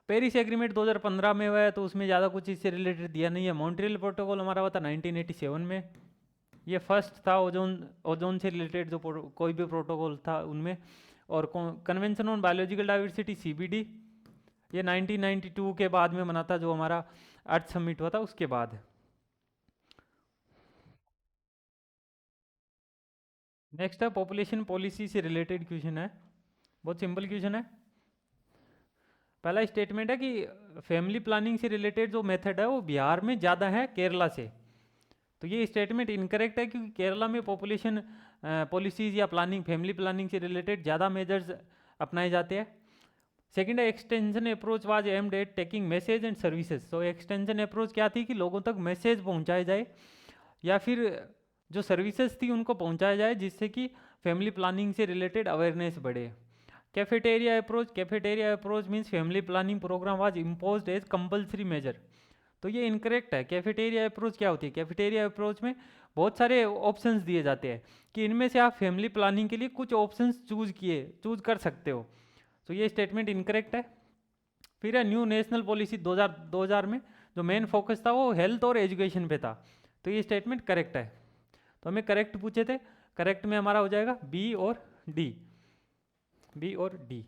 Paris agreement 2015 में हुआ है तो उसमें ज़्यादा कुछ इससे रिलेटेड दिया नहीं है। मॉन्ट्रियल प्रोटोकॉल हमारा हुआ था 1987 में, ये फर्स्ट था ओजोन से रिलेटेड जो कोई भी प्रोटोकॉल था उनमें। और convention on biological diversity CBD, ये 1992 के बाद में बना था, जो हमारा अर्थ समिट हुआ था उसके बाद। नेक्स्ट है पॉपुलेशन पॉलिसी से रिलेटेड क्वेश्चन है, बहुत सिंपल क्वेश्चन है। पहला स्टेटमेंट है कि फैमिली प्लानिंग से रिलेटेड जो मेथड है वो बिहार में ज़्यादा है केरला से। तो ये स्टेटमेंट इनकरेक्ट है क्योंकि केरला में पॉपुलेशन पॉलिसीज या प्लानिंग, फैमिली प्लानिंग से रिलेटेड ज़्यादा मेजर्स अपनाए जाते हैं। सेकेंड है extension approach was aimed at taking message and services. तो एक्सटेंशन अप्रोच क्या थी कि लोगों तक मैसेज पहुंचाया जाए या फिर जो सर्विसेज थी उनको पहुंचाया जाए, जिससे कि फैमिली प्लानिंग से रिलेटेड अवेयरनेस बढ़े। Cafeteria approach means family planning programme was imposed as compulsory measure. तो ये इनकरेक्ट है। कैफेटेरिया अप्रोच क्या होती है? कैफेटेरिया अप्रोच में बहुत सारे ऑप्शंस दिए जाते हैं कि इनमें से आप फैमिली प्लानिंग के लिए कुछ ऑप्शंस चूज कर सकते हो। तो ये स्टेटमेंट इनकरेक्ट है। फिर है न्यू नेशनल पॉलिसी 2000 में जो मेन फोकस था वो हेल्थ और एजुकेशन पे था, तो ये स्टेटमेंट करेक्ट है। तो हमें करेक्ट पूछे थे, करेक्ट में हमारा हो जाएगा बी और डी, बी और डी।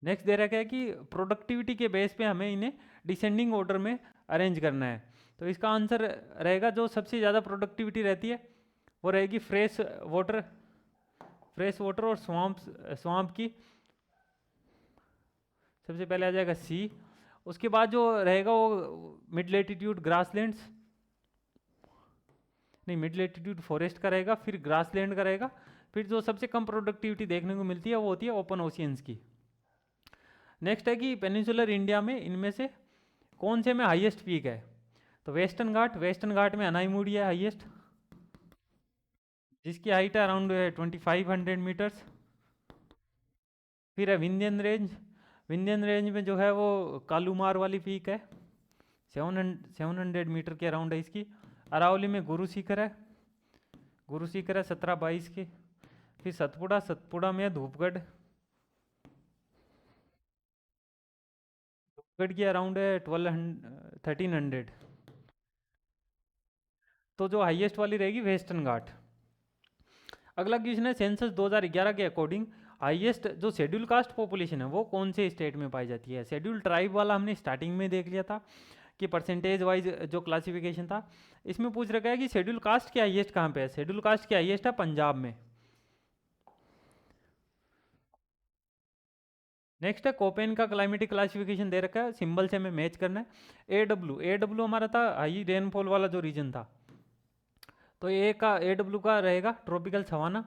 नेक्स्ट दे रखा है कि प्रोडक्टिविटी के बेस पे हमें इन्हें डिसेंडिंग ऑर्डर में अरेंज करना है। तो इसका आंसर रहेगा जो सबसे ज़्यादा प्रोडक्टिविटी रहती है वो रहेगी वाटर फ्रेश वाटर और स्वाम्प की। सबसे पहले आ जाएगा सी। उसके बाद जो रहेगा वो मिड लेटीट्यूड ग्रासलैंड्स, नहीं मिड लेटीट्यूड फॉरेस्ट का रहेगा, फिर ग्रासलैंड का रहेगा, फिर जो सबसे कम प्रोडक्टिविटी देखने को मिलती है वो होती है ओपन ओशियंस की। नेक्स्ट है कि पेनिनसुलर इंडिया में इनमें से कौन से में हाईएस्ट पीक है? तो वेस्टर्न घाट में अनाईमुड़ी है हाईएस्ट, जिसकी हाइट है अराउंड 2500 मीटर्स। फिर है विंध्यन रेंज में जो है वो कालूमार वाली पीक है, 700 मीटर के अराउंड है इसकी। अरावली में गुरु शिखर है 1722 के। फिर सतपुड़ा में है धूपगढ़ की अराउंड है 1300। तो जो हाईएस्ट वाली रहेगी वेस्टर्न घाट। अगला क्वेश्चन है सेंसस 2011 के अकॉर्डिंग हाईएस्ट जो शेड्यूल कास्ट पॉपुलेशन है वो कौन से स्टेट में पाई जाती है? शेड्यूल ट्राइब वाला हमने स्टार्टिंग में देख लिया था कि परसेंटेज वाइज जो क्लासिफिकेशन था। इसमें पूछ रखा है कि शेड्यूल कास्ट के हाईएस्ट कहाँ पे है? शेड्यूल कास्ट के हाईएस्ट है पंजाब में। नेक्स्ट है कोपेन का क्लाइमेटिक क्लासिफिकेशन दे रखा है, सिंबल से हमें मैच करना है। ए डब्ल्यू हमारा था हाई रेनफॉल वाला जो रीजन था, तो ए डब्ल्यू का रहेगा ट्रॉपिकल सवाना।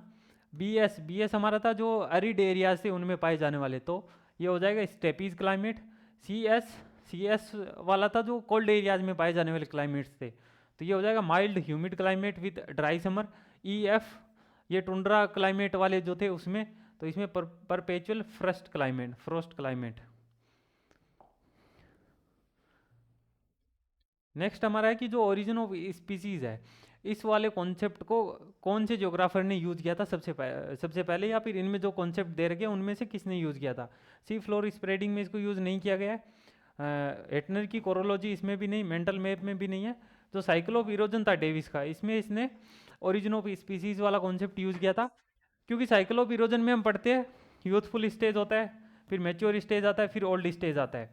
बी एस हमारा था जो अरिड एरिया से उनमें पाए जाने वाले, तो ये हो जाएगा स्टेपीज क्लाइमेट। सी एस वाला था जो कोल्ड एरियाज में पाए जाने वाले क्लाइमेट्स थे, तो ये हो जाएगा mild humid climate with dry summer. F ये टुंड्रा क्लाइमेट वाले जो थे उसमें, तो इसमें परपेचुअल फ्रोस्ट क्लाइमेट। नेक्स्ट हमारा है कि जो ओरिजिन ऑफ स्पीसीज है, इस वाले कॉन्सेप्ट को कौन से ज्योग्राफर ने यूज़ किया था सबसे पहले, या फिर इनमें जो कॉन्सेप्ट दे रखे हैं उनमें से किसने यूज़ किया था? सी फ्लोर स्प्रेडिंग में इसको यूज़ नहीं किया गया है। एटनर की कोरोलॉजी इसमें भी नहीं, मेंटल मैप में भी नहीं है। जो साइकिल ऑफ इरोजन था डेविस का, इसमें इसने ओरिजिन ऑफ स्पीसीज वाला कॉन्सेप्ट यूज़ किया था। क्योंकि साइकिल ऑफ इरोजन में हम पढ़ते हैं यूथफुल स्टेज होता है, फिर मेच्योर स्टेज आता है, फिर ओल्ड स्टेज आता है।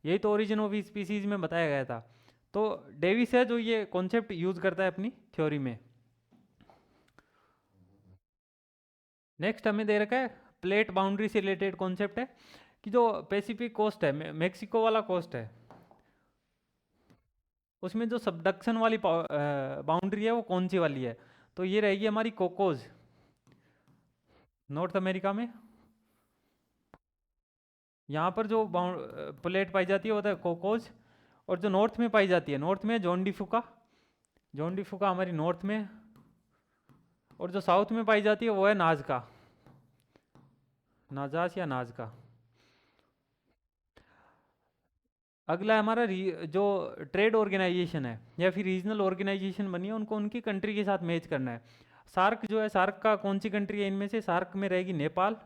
यही तो ओरिजिन ऑफ स्पीसीज में बताया गया था। तो डेविस है जो ये कॉन्सेप्ट यूज करता है अपनी थ्योरी में। नेक्स्ट हमें दे रखा है प्लेट बाउंड्री से रिलेटेड कॉन्सेप्ट है कि जो पैसिफिक कोस्ट है, मेक्सिको वाला कोस्ट है, उसमें जो सबडक्शन वाली बाउंड्री है वो कौन सी वाली है? तो ये रहेगी हमारी कोकोज, नॉर्थ अमेरिका में। यहाँ पर जो प्लेट पाई जाती है वो होता है कोकोज, और जो नॉर्थ में पाई जाती है, नॉर्थ में जॉन डिफुका हमारी नॉर्थ में, और जो साउथ में पाई जाती है वो है नाजास या नाजका। अगला है हमारा जो ट्रेड ऑर्गेनाइजेशन है या फिर रीजनल ऑर्गेनाइजेशन बनी है, उनको उनकी कंट्री के साथ मैच करना है। सार्क जो है, सार्क का कौन सी कंट्री है इनमें से? सार्क में रहेगी नेपाल।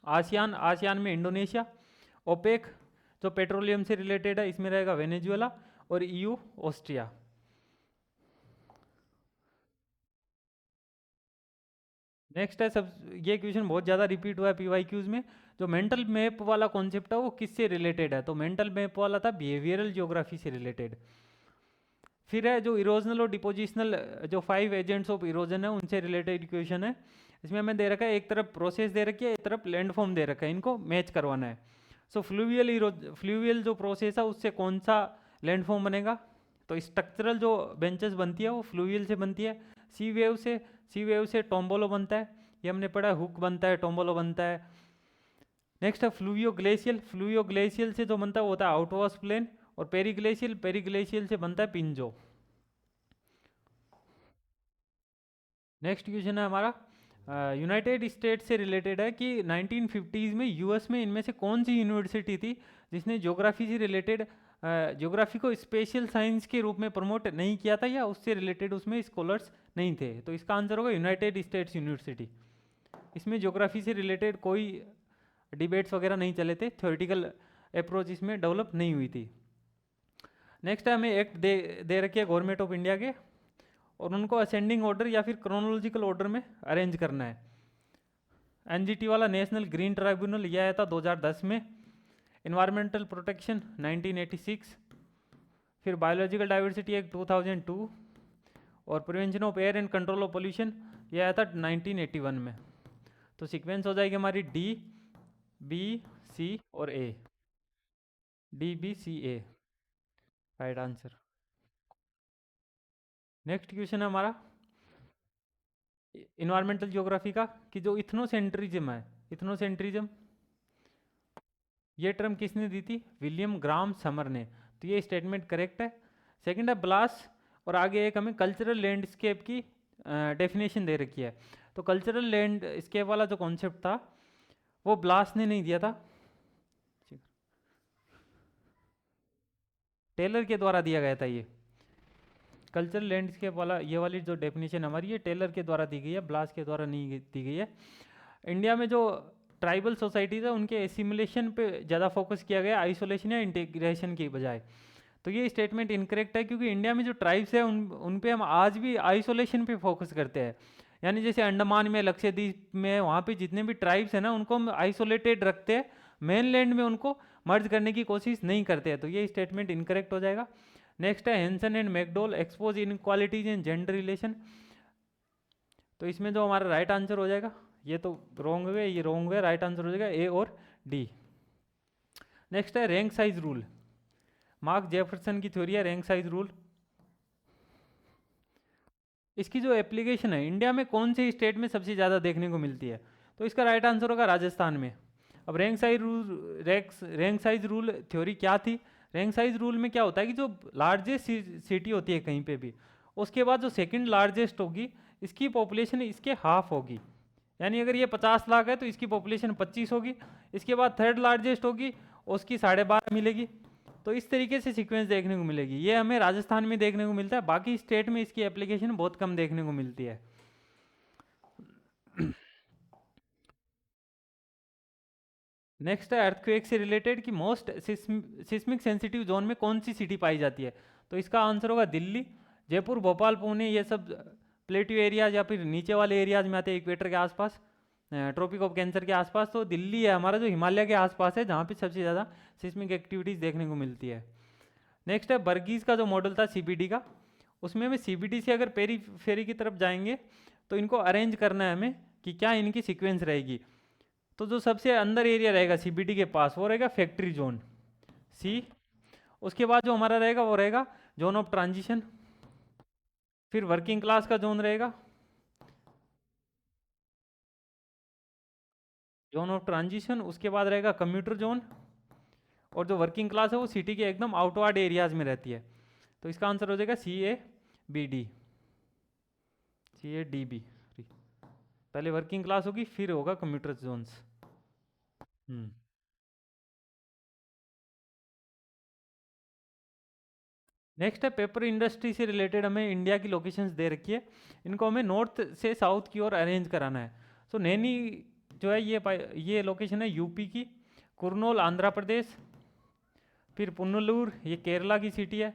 आसियान में इंडोनेशिया। ओपेक जो पेट्रोलियम से रिलेटेड है, इसमें रहेगा वेनेजुएला। और ईयू ऑस्ट्रिया। नेक्स्ट है सब, ये क्वेश्चन बहुत ज़्यादा रिपीट हुआ है पीवाईक्यूज में। जो मेंटल मैप वाला कॉन्सेप्ट है वो किससे रिलेटेड है? तो मेंटल मैप वाला था बिहेवियरल ज्योग्राफी से रिलेटेड। फिर है जो इरोजनल और डिपोजिशनल जो 5 एजेंट्स ऑफ इरोजन है उनसे रिलेटेड इक्वेशन है। इसमें हमें दे रखा है एक तरफ प्रोसेस दे रखी है, एक तरफ लैंडफॉर्म दे रखा है, इनको मैच करवाना है। सो फ्लूवियल जो प्रोसेस है उससे कौन सा लैंडफॉर्म बनेगा? तो स्ट्रक्चरल जो बेंचेस बनती है वो फ्लूवियल से बनती है। सी वेव से टोम्बोलो बनता है, ये हमने पढ़ा है, हुक बनता है, टोम्बोलो बनता है। नेक्स्ट है फ्लूवियो ग्लेशियल से जो बनता है वो होता है आउटवर्स प्लेन। और पेरीग्लेशियल से बनता है पिंजो। नेक्स्ट क्वेश्चन है हमारा यूनाइटेड स्टेट्स से रिलेटेड है कि 1950s में यूएस में इनमें से कौन सी यूनिवर्सिटी थी जिसने ज्योग्राफी से रिलेटेड ज्योग्राफी को स्पेशल साइंस के रूप में प्रमोट नहीं किया था या उससे रिलेटेड उसमें स्कॉलर्स नहीं थे। तो इसका आंसर होगा यूनाइटेड स्टेट्स यूनिवर्सिटी। इसमें ज्योग्राफी से रिलेटेड कोई डिबेट्स वगैरह नहीं चले थे, थ्योरेटिकल अप्रोच इसमें डेवलप नहीं हुई थी। नेक्स्ट है हमें एक्ट दे रखी है गवर्नमेंट ऑफ इंडिया के, और उनको असेंडिंग ऑर्डर या फिर क्रोनोलॉजिकल ऑर्डर में अरेंज करना है। एनजीटी वाला नेशनल ग्रीन ट्राइब्यूनल यह आया था 2010 में, इन्वायरमेंटल प्रोटेक्शन 1986, फिर बायोलॉजिकल डाइवर्सिटी एक्ट 2002, और prevention of air and control of pollution यह आया था 1981 में। तो सीक्वेंस हो जाएगी हमारी डी, बी, सी और ए। डी, बी, सी, ए राइट आंसर। नेक्स्ट क्वेश्चन है हमारा इन्वायरमेंटल ज्योग्राफी का, कि जो इथनोसेंट्रिज्म है, इथनोसेंट्रिज्म ये टर्म किसने दी थी? विलियम ग्राम समर ने। तो ये स्टेटमेंट करेक्ट है। सेकंड है ब्लास, और आगे एक हमें कल्चरल लैंडस्केप की डेफिनेशन दे रखी है। तो कल्चरल लैंडस्केप वाला जो कॉन्सेप्ट था वो ब्लास ने नहीं दिया था, टेलर के द्वारा दिया गया था। ये कल्चरल लैंडस्केप वाला ये वाली जो डेफिनेशन हमारी ये टेलर के द्वारा दी गई है, ब्लास के द्वारा नहीं दी गई है। इंडिया में जो ट्राइबल सोसाइटीज़ है उनके एसिमुलेशन पे ज़्यादा फोकस किया गया, आइसोलेशन या इंटीग्रेशन की बजाय। तो ये स्टेटमेंट इनकरेक्ट है, क्योंकि इंडिया में जो ट्राइब्स है उन पे हम आज भी आइसोलेशन पे फोकस करते हैं। यानी जैसे अंडमान में, लक्षद्वीप में, वहाँ पे जितने भी ट्राइब्स हैं ना उनको हम आइसोलेटेड रखते हैं, मेनलैंड में उनको मर्ज करने की कोशिश नहीं करते हैं। तो ये स्टेटमेंट इनकरेक्ट हो जाएगा। नेक्स्ट है Henson and McDowell expose inequalities in gender relation. तो इसमें जो हमारा राइट आंसर हो जाएगा, ये तो रॉन्ग है, ये रॉन्ग है, राइट आंसर हो जाएगा ए और डी। नेक्स्ट है rank size rule. Mark Jefferson की थ्योरी है रैंक साइज रूल। इसकी जो एप्लीकेशन है इंडिया में कौन से स्टेट में सबसे ज़्यादा देखने को मिलती है? तो इसका राइट आंसर होगा राजस्थान में। अब रैंक साइज रूल थ्योरी क्या थी? रैंक साइज रूल में क्या होता है कि जो लार्जेस्ट सिटी होती है कहीं पे भी, उसके बाद जो सेकंड लार्जेस्ट होगी इसकी पॉपुलेशन इसके हाफ होगी। यानी अगर ये 50 लाख है तो इसकी पॉपुलेशन 25 होगी, इसके बाद थर्ड लार्जेस्ट होगी उसकी 12.5 मिलेगी। तो इस तरीके से सीक्वेंस देखने को मिलेगी। ये हमें राजस्थान में देखने को मिलता है, बाकी स्टेट में इसकी एप्लीकेशन बहुत कम देखने को मिलती है। नेक्स्ट है अर्थक्वेक से रिलेटेड कि मोस्ट सिस्मिक सेंसिटिव जोन में कौन सी सिटी पाई जाती है? तो इसका आंसर होगा दिल्ली। जयपुर, भोपाल, पुणे ये सब प्लेट्यू एरियाज या फिर नीचे वाले एरियाज में आते हैं, इक्वेटर के आसपास, ट्रॉपिक ऑफ कैंसर के आसपास। तो दिल्ली है हमारा जो हिमालय के आसपास है, जहाँ पे सबसे ज़्यादा सिस्मिक एक्टिविटीज़ देखने को मिलती है। नेक्स्ट है बर्गीज का जो मॉडल था सीबीडी का, उसमें हमें सीबीडी से अगर पेरीफेरी की तरफ जाएंगे तो इनको अरेंज करना है हमें कि क्या इनकी सीक्वेंस रहेगी। तो जो सबसे अंदर एरिया रहेगा सीबीडी के पास वो रहेगा फैक्ट्री जोन सी। उसके बाद जो हमारा रहेगा वो रहेगा जोन ऑफ ट्रांजिशन, फिर वर्किंग क्लास का जोन रहेगा, जोन ऑफ ट्रांजिशन, उसके बाद रहेगा कम्यूटर जोन, और जो वर्किंग क्लास है वो सिटी के एकदम आउटवर्ड एरियाज में रहती है। तो इसका आंसर हो जाएगा CABD, CADB। पहले वर्किंग क्लास होगी फिर होगा कम्यूटर जोन्स। नेक्स्ट है पेपर इंडस्ट्री से रिलेटेड हमें इंडिया की लोकेशंस दे रखी है, इनको हमें नॉर्थ से साउथ की ओर अरेंज कराना है। सो नैनी जो है ये लोकेशन है यूपी की, कुरनूल आंध्र प्रदेश, फिर पुन्नलूर ये केरला की सिटी है,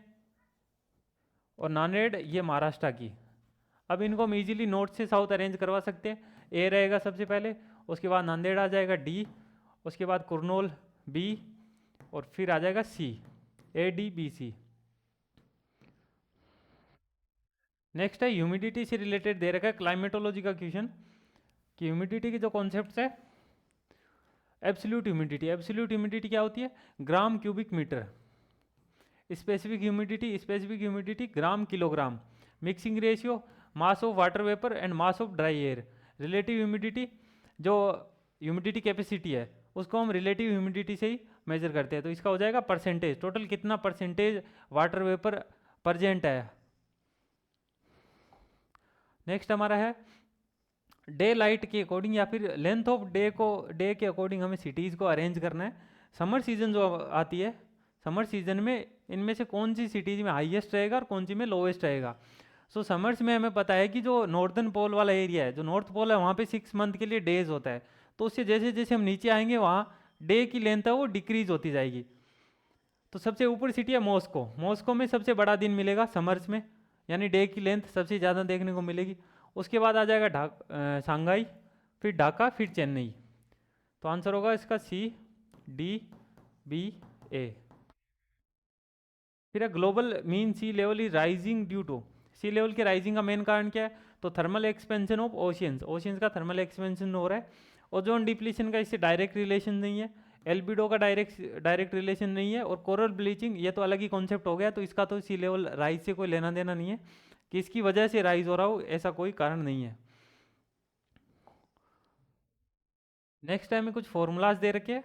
और नांदेड़ ये महाराष्ट्र की। अब इनको हम इजीली नॉर्थ से साउथ अरेंज करवा सकते हैं। ए रहेगा सबसे पहले, उसके बाद नांदेड़ आ जाएगा डी, उसके बाद कुरनूल बी, और फिर आ जाएगा सी, ADBC। नेक्स्ट है ह्यूमिडिटी से रिलेटेड दे रखा है क्लाइमेटोलॉजी का क्वेश्चन, कि ह्यूमिडिटी के जो कॉन्सेप्ट्स है एब्सोल्यूट ह्यूमिडिटी। एब्सोल्यूट ह्यूमिडिटी क्या होती है? Gram cubic metre. Specific humidity gram kilogram. Mixing ratio, mass of water vapour and mass of dry air. Relative humidity, जो ह्यूमिडिटी कैपेसिटी है उसको हम रिलेटिव ह्यूमिडिटी से ही मेजर करते हैं। तो इसका हो जाएगा परसेंटेज, टोटल कितना परसेंटेज वाटर वेपर प्रेजेंट है। नेक्स्ट हमारा है डे लाइट के अकॉर्डिंग या फिर लेंथ ऑफ डे के अकॉर्डिंग हमें सिटीज़ को अरेंज करना है। समर सीजन जो आती है, समर सीजन में इनमें से कौन सी सिटीज़ में हाईएस्ट रहेगा और कौन सी में लोवेस्ट रहेगा। सो समर्स में हमें पता है कि जो नॉर्दर्न पोल वाला एरिया है, जो नॉर्थ पोल है, वहाँ पे 6 मंथ के लिए डेज होता है। तो उससे जैसे जैसे हम नीचे आएंगे वहाँ डे की लेंथ है वो डिक्रीज होती जाएगी। तो सबसे ऊपर सिटी है मॉस्को। मॉस्को में सबसे बड़ा दिन मिलेगा समर्स में, यानी डे की लेंथ सबसे ज़्यादा देखने को मिलेगी। उसके बाद आ जाएगा शंघाई, फिर ढाका, फिर चेन्नई। तो आंसर होगा इसका CDBA। फिर global mean sea level is rising due to, sea level के राइजिंग का मेन कारण क्या है? तो thermal expansion of oceans, oceans का थर्मल एक्सपेंशन हो रहा है। ओजोन डिप्लीशन का इससे डायरेक्ट रिलेशन नहीं है, एल्बिडो का डायरेक्ट रिलेशन नहीं है, और कोरल ब्लीचिंग ये तो अलग ही कॉन्सेप्ट हो गया, तो इसका तो सी लेवल राइज से कोई लेना देना नहीं है कि इसकी वजह से राइज हो रहा हो, ऐसा कोई कारण नहीं है। नेक्स्ट टाइम में कुछ फॉर्मूलाज दे रखे हैं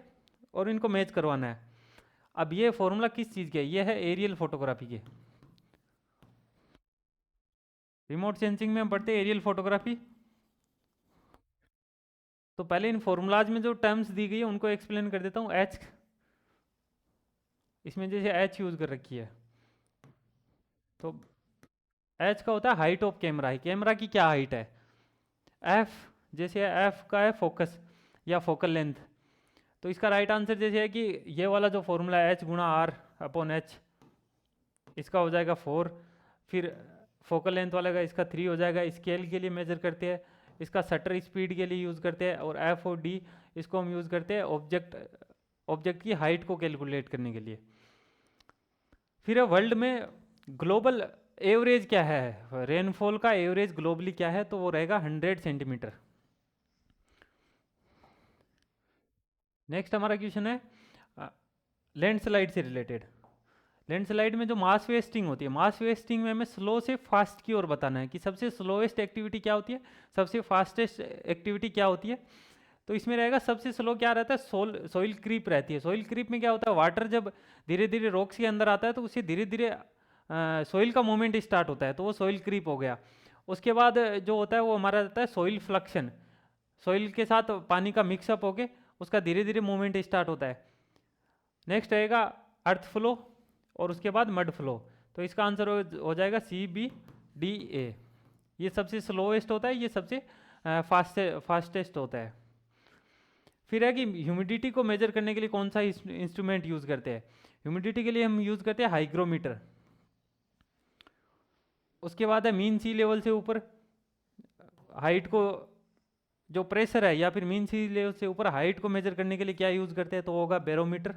और इनको मैच करवाना है। अब ये फॉर्मूला किस चीज़ के है? ये है एरियल फोटोग्राफी के। रिमोट सेंसिंग में हम पढ़ते हैं एरियल फोटोग्राफी। तो पहले इन फॉर्मूलाज में जो टर्म्स दी गई है उनको एक्सप्लेन कर देता हूँ। एच, इसमें जैसे एच यूज कर रखी है, तो एच का होता है हाइट ऑफ कैमरा है, कैमरा की क्या हाइट है। एफ, जैसे एफ का है फोकस या फोकल लेंथ, तो इसका राइट आंसर जैसे है कि ये वाला जो फॉर्मूला है एच गुणा आर अपॉन एच, इसका हो जाएगा 4। फिर फोकल लेंथ वाला का इसका 3 हो जाएगा। स्केल के लिए मेजर करते हैं, इसका शटर स्पीड के लिए यूज़ करते हैं, और एफ और डी इसको हम यूज़ करते हैं ऑब्जेक्ट की हाइट को कैलकुलेट करने के लिए। फिर वर्ल्ड में ग्लोबल एवरेज क्या है, रेनफॉल का एवरेज ग्लोबली क्या है? तो वो रहेगा 100 सेंटीमीटर। नेक्स्ट हमारा क्वेश्चन है लैंडस्लाइड से रिलेटेड। लैंडस्लाइड में जो मास वेस्टिंग होती है, मास वेस्टिंग में हमें स्लो से फास्ट की ओर बताना है कि सबसे स्लोएस्ट एक्टिविटी क्या होती है, सबसे फास्टेस्ट एक्टिविटी क्या होती है। तो इसमें रहेगा सबसे स्लो क्या रहता है, सोइल क्रीप रहती है। सोइल क्रीप में क्या होता है, वाटर जब धीरे धीरे रॉक्स के अंदर आता है तो उससे धीरे धीरे सोइल का मूवमेंट स्टार्ट होता है, तो वो सोइल क्रीप हो गया। उसके बाद जो होता है वो हमारा रहता है सोइल फ्लक्शन, सोइल के साथ पानी का मिक्सअप होके उसका धीरे धीरे मूवमेंट स्टार्ट होता है। नेक्स्ट रहेगा अर्थ फ्लो, और उसके बाद मड फ्लो। तो इसका आंसर हो जाएगा CBDA। ये सबसे स्लोएस्ट होता है, ये सबसे फास्टेस्ट होता है। फिर है कि ह्यूमिडिटी को मेजर करने के लिए कौन सा इंस्ट्रूमेंट यूज़ करते हैं? ह्यूमिडिटी के लिए हम यूज़ करते हैं हाइग्रोमीटर। उसके बाद है मीन सी लेवल से ऊपर हाइट को, जो प्रेशर है या फिर मीन सी लेवल से ऊपर हाइट को मेजर करने के लिए क्या यूज़ करते हैं? तो होगा बैरोमीटर।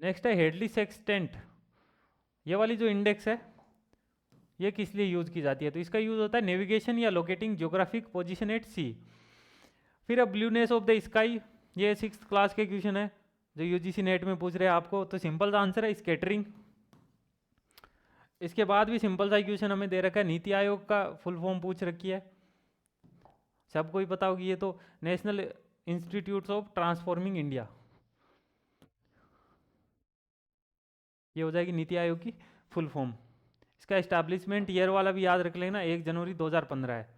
नेक्स्ट है हेडली सेक्सटेंट, ये वाली जो इंडेक्स है ये किस लिए यूज़ की जाती है? तो इसका यूज़ होता है नेविगेशन या लोकेटिंग ज्योग्राफिक पोजीशन एट सी। फिर अब ब्लूनेस ऑफ द स्काई, ये 6th क्लास के क्वेश्चन है जो यूजीसी नेट में पूछ रहे हैं आपको। तो सिंपल सा आंसर है स्कैटरिंग। इसके बाद भी सिंपल सा क्वेश्चन हमें दे रखा है, नीति आयोग का फुल फॉर्म पूछ रखी है, सबको ही पता होगी ये तो, national institute of transforming India, ये हो जाएगी नीति आयोग की फुल फॉर्म। इसका एस्टैब्लिशमेंट ईयर वाला भी याद रख लेना, 1 जनवरी 2015 है।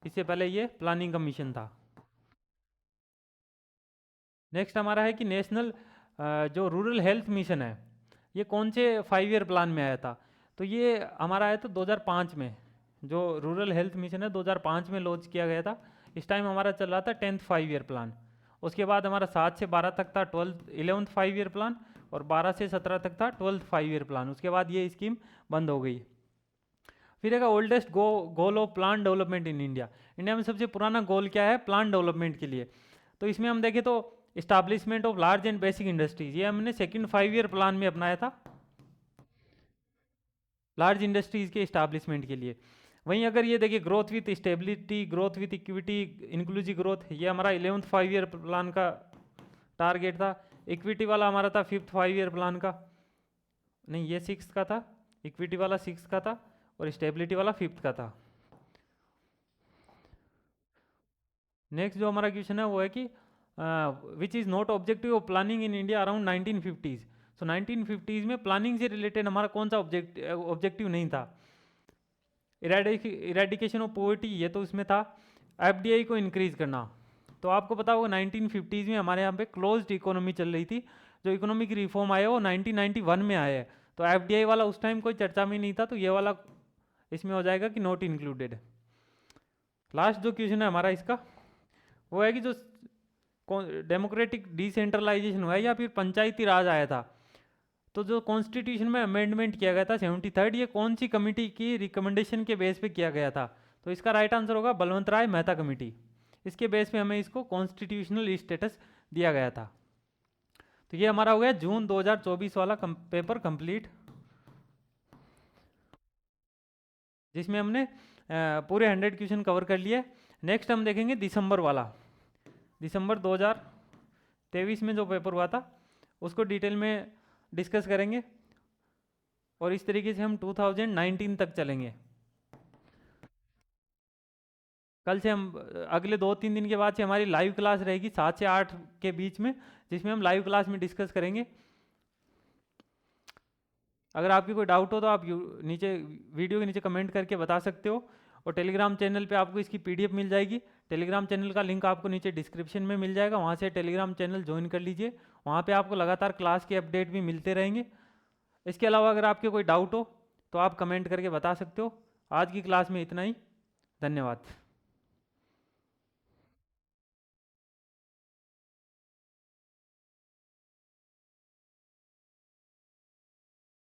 इससे पहले ये प्लानिंग कमीशन था। नेक्स्ट हमारा है कि नेशनल जो रूरल हेल्थ मिशन है ये कौन से 5 ईयर प्लान में आया था? तो ये हमारा आया था 2005 में, जो रूरल हेल्थ मिशन है 2005 में लॉन्च किया गया था। इस टाइम हमारा चल रहा था 10th 5 ईयर प्लान। उसके बाद हमारा 7 से 12 तक था 11th 5 ईयर प्लान, और 12 से 17 तक था 12th 5 ईयर प्लान। उसके बाद ये स्कीम बंद हो गई। फिर है oldest goal of plan development in India, India में सबसे पुराना गोल क्या है प्लान डेवलपमेंट के लिए? तो इसमें हम देखें तो establishment of large and basic industries, ये हमने 2nd 5 ईयर प्लान में अपनाया था लार्ज इंडस्ट्रीज के इस्टाब्लिशमेंट के लिए। वहीं अगर ये देखिए growth with stability, growth with equity, inclusive growth, ये हमारा 11th 5 ईयर प्लान का टारगेट था। इक्विटी वाला हमारा था 5th 5 ईयर प्लान का, नहीं ये 6th का था, इक्विटी वाला 6th का था, और स्टेबिलिटी वाला 5th का था। नेक्स्ट जो हमारा क्वेश्चन है वो है कि which is not objective of planning in India around 1950s। So 1950s में प्लानिंग से रिलेटेड हमारा कौन सा ऑब्जेक्टिव नहीं था? इरेडिकेशन ऑफ पॉवर्टी ये तो उसमें था। एफडीआई को इंक्रीज करना, तो आपको पता होगा 1950s में हमारे यहाँ पे क्लोज्ड इकोनॉमी चल रही थी। जो इकोनॉमिक रिफॉर्म आया वो 1991 में आया है, तो एफडीआई वाला उस टाइम कोई चर्चा में नहीं था, तो ये वाला इसमें हो जाएगा कि नॉट इंक्लूडेड। लास्ट जो क्वेश्चन है हमारा इसका वो है कि जो डेमोक्रेटिक डिसेंट्रलाइजेशन हुआ है या फिर पंचायती राज आया था, तो जो कॉन्स्टिट्यूशन में अमेंडमेंट किया गया था 73rd, ये कौन सी कमेटी की रिकमेंडेशन के बेस पे किया गया था? तो इसका राइट आंसर होगा बलवंत राय मेहता कमेटी। इसके बेस पे हमें इसको कॉन्स्टिट्यूशनल स्टेटस दिया गया था। तो ये हमारा हो गया जून 2024 वाला पेपर कंप्लीट, जिसमें हमने पूरे 100 क्वेश्चन कवर कर लिए। नेक्स्ट हम देखेंगे दिसंबर वाला, दिसंबर 2023 में जो पेपर हुआ था उसको डिटेल में डिस्कस करेंगे, और इस तरीके से हम 2019 तक चलेंगे। कल से हम अगले 2-3 दिन के बाद से हमारी लाइव क्लास रहेगी 7 से 8 के बीच में, जिसमें हम लाइव क्लास में डिस्कस करेंगे। अगर आपकी कोई डाउट हो तो आप नीचे वीडियो के नीचे कमेंट करके बता सकते हो, और टेलीग्राम चैनल पे आपको इसकी पीडीएफ मिल जाएगी। टेलीग्राम चैनल का लिंक आपको नीचे डिस्क्रिप्शन में मिल जाएगा, वहाँ से टेलीग्राम चैनल ज्वाइन कर लीजिए। वहाँ पे आपको लगातार क्लास के अपडेट भी मिलते रहेंगे। इसके अलावा अगर आपके कोई डाउट हो तो आप कमेंट करके बता सकते हो। आज की क्लास में इतना ही, धन्यवाद।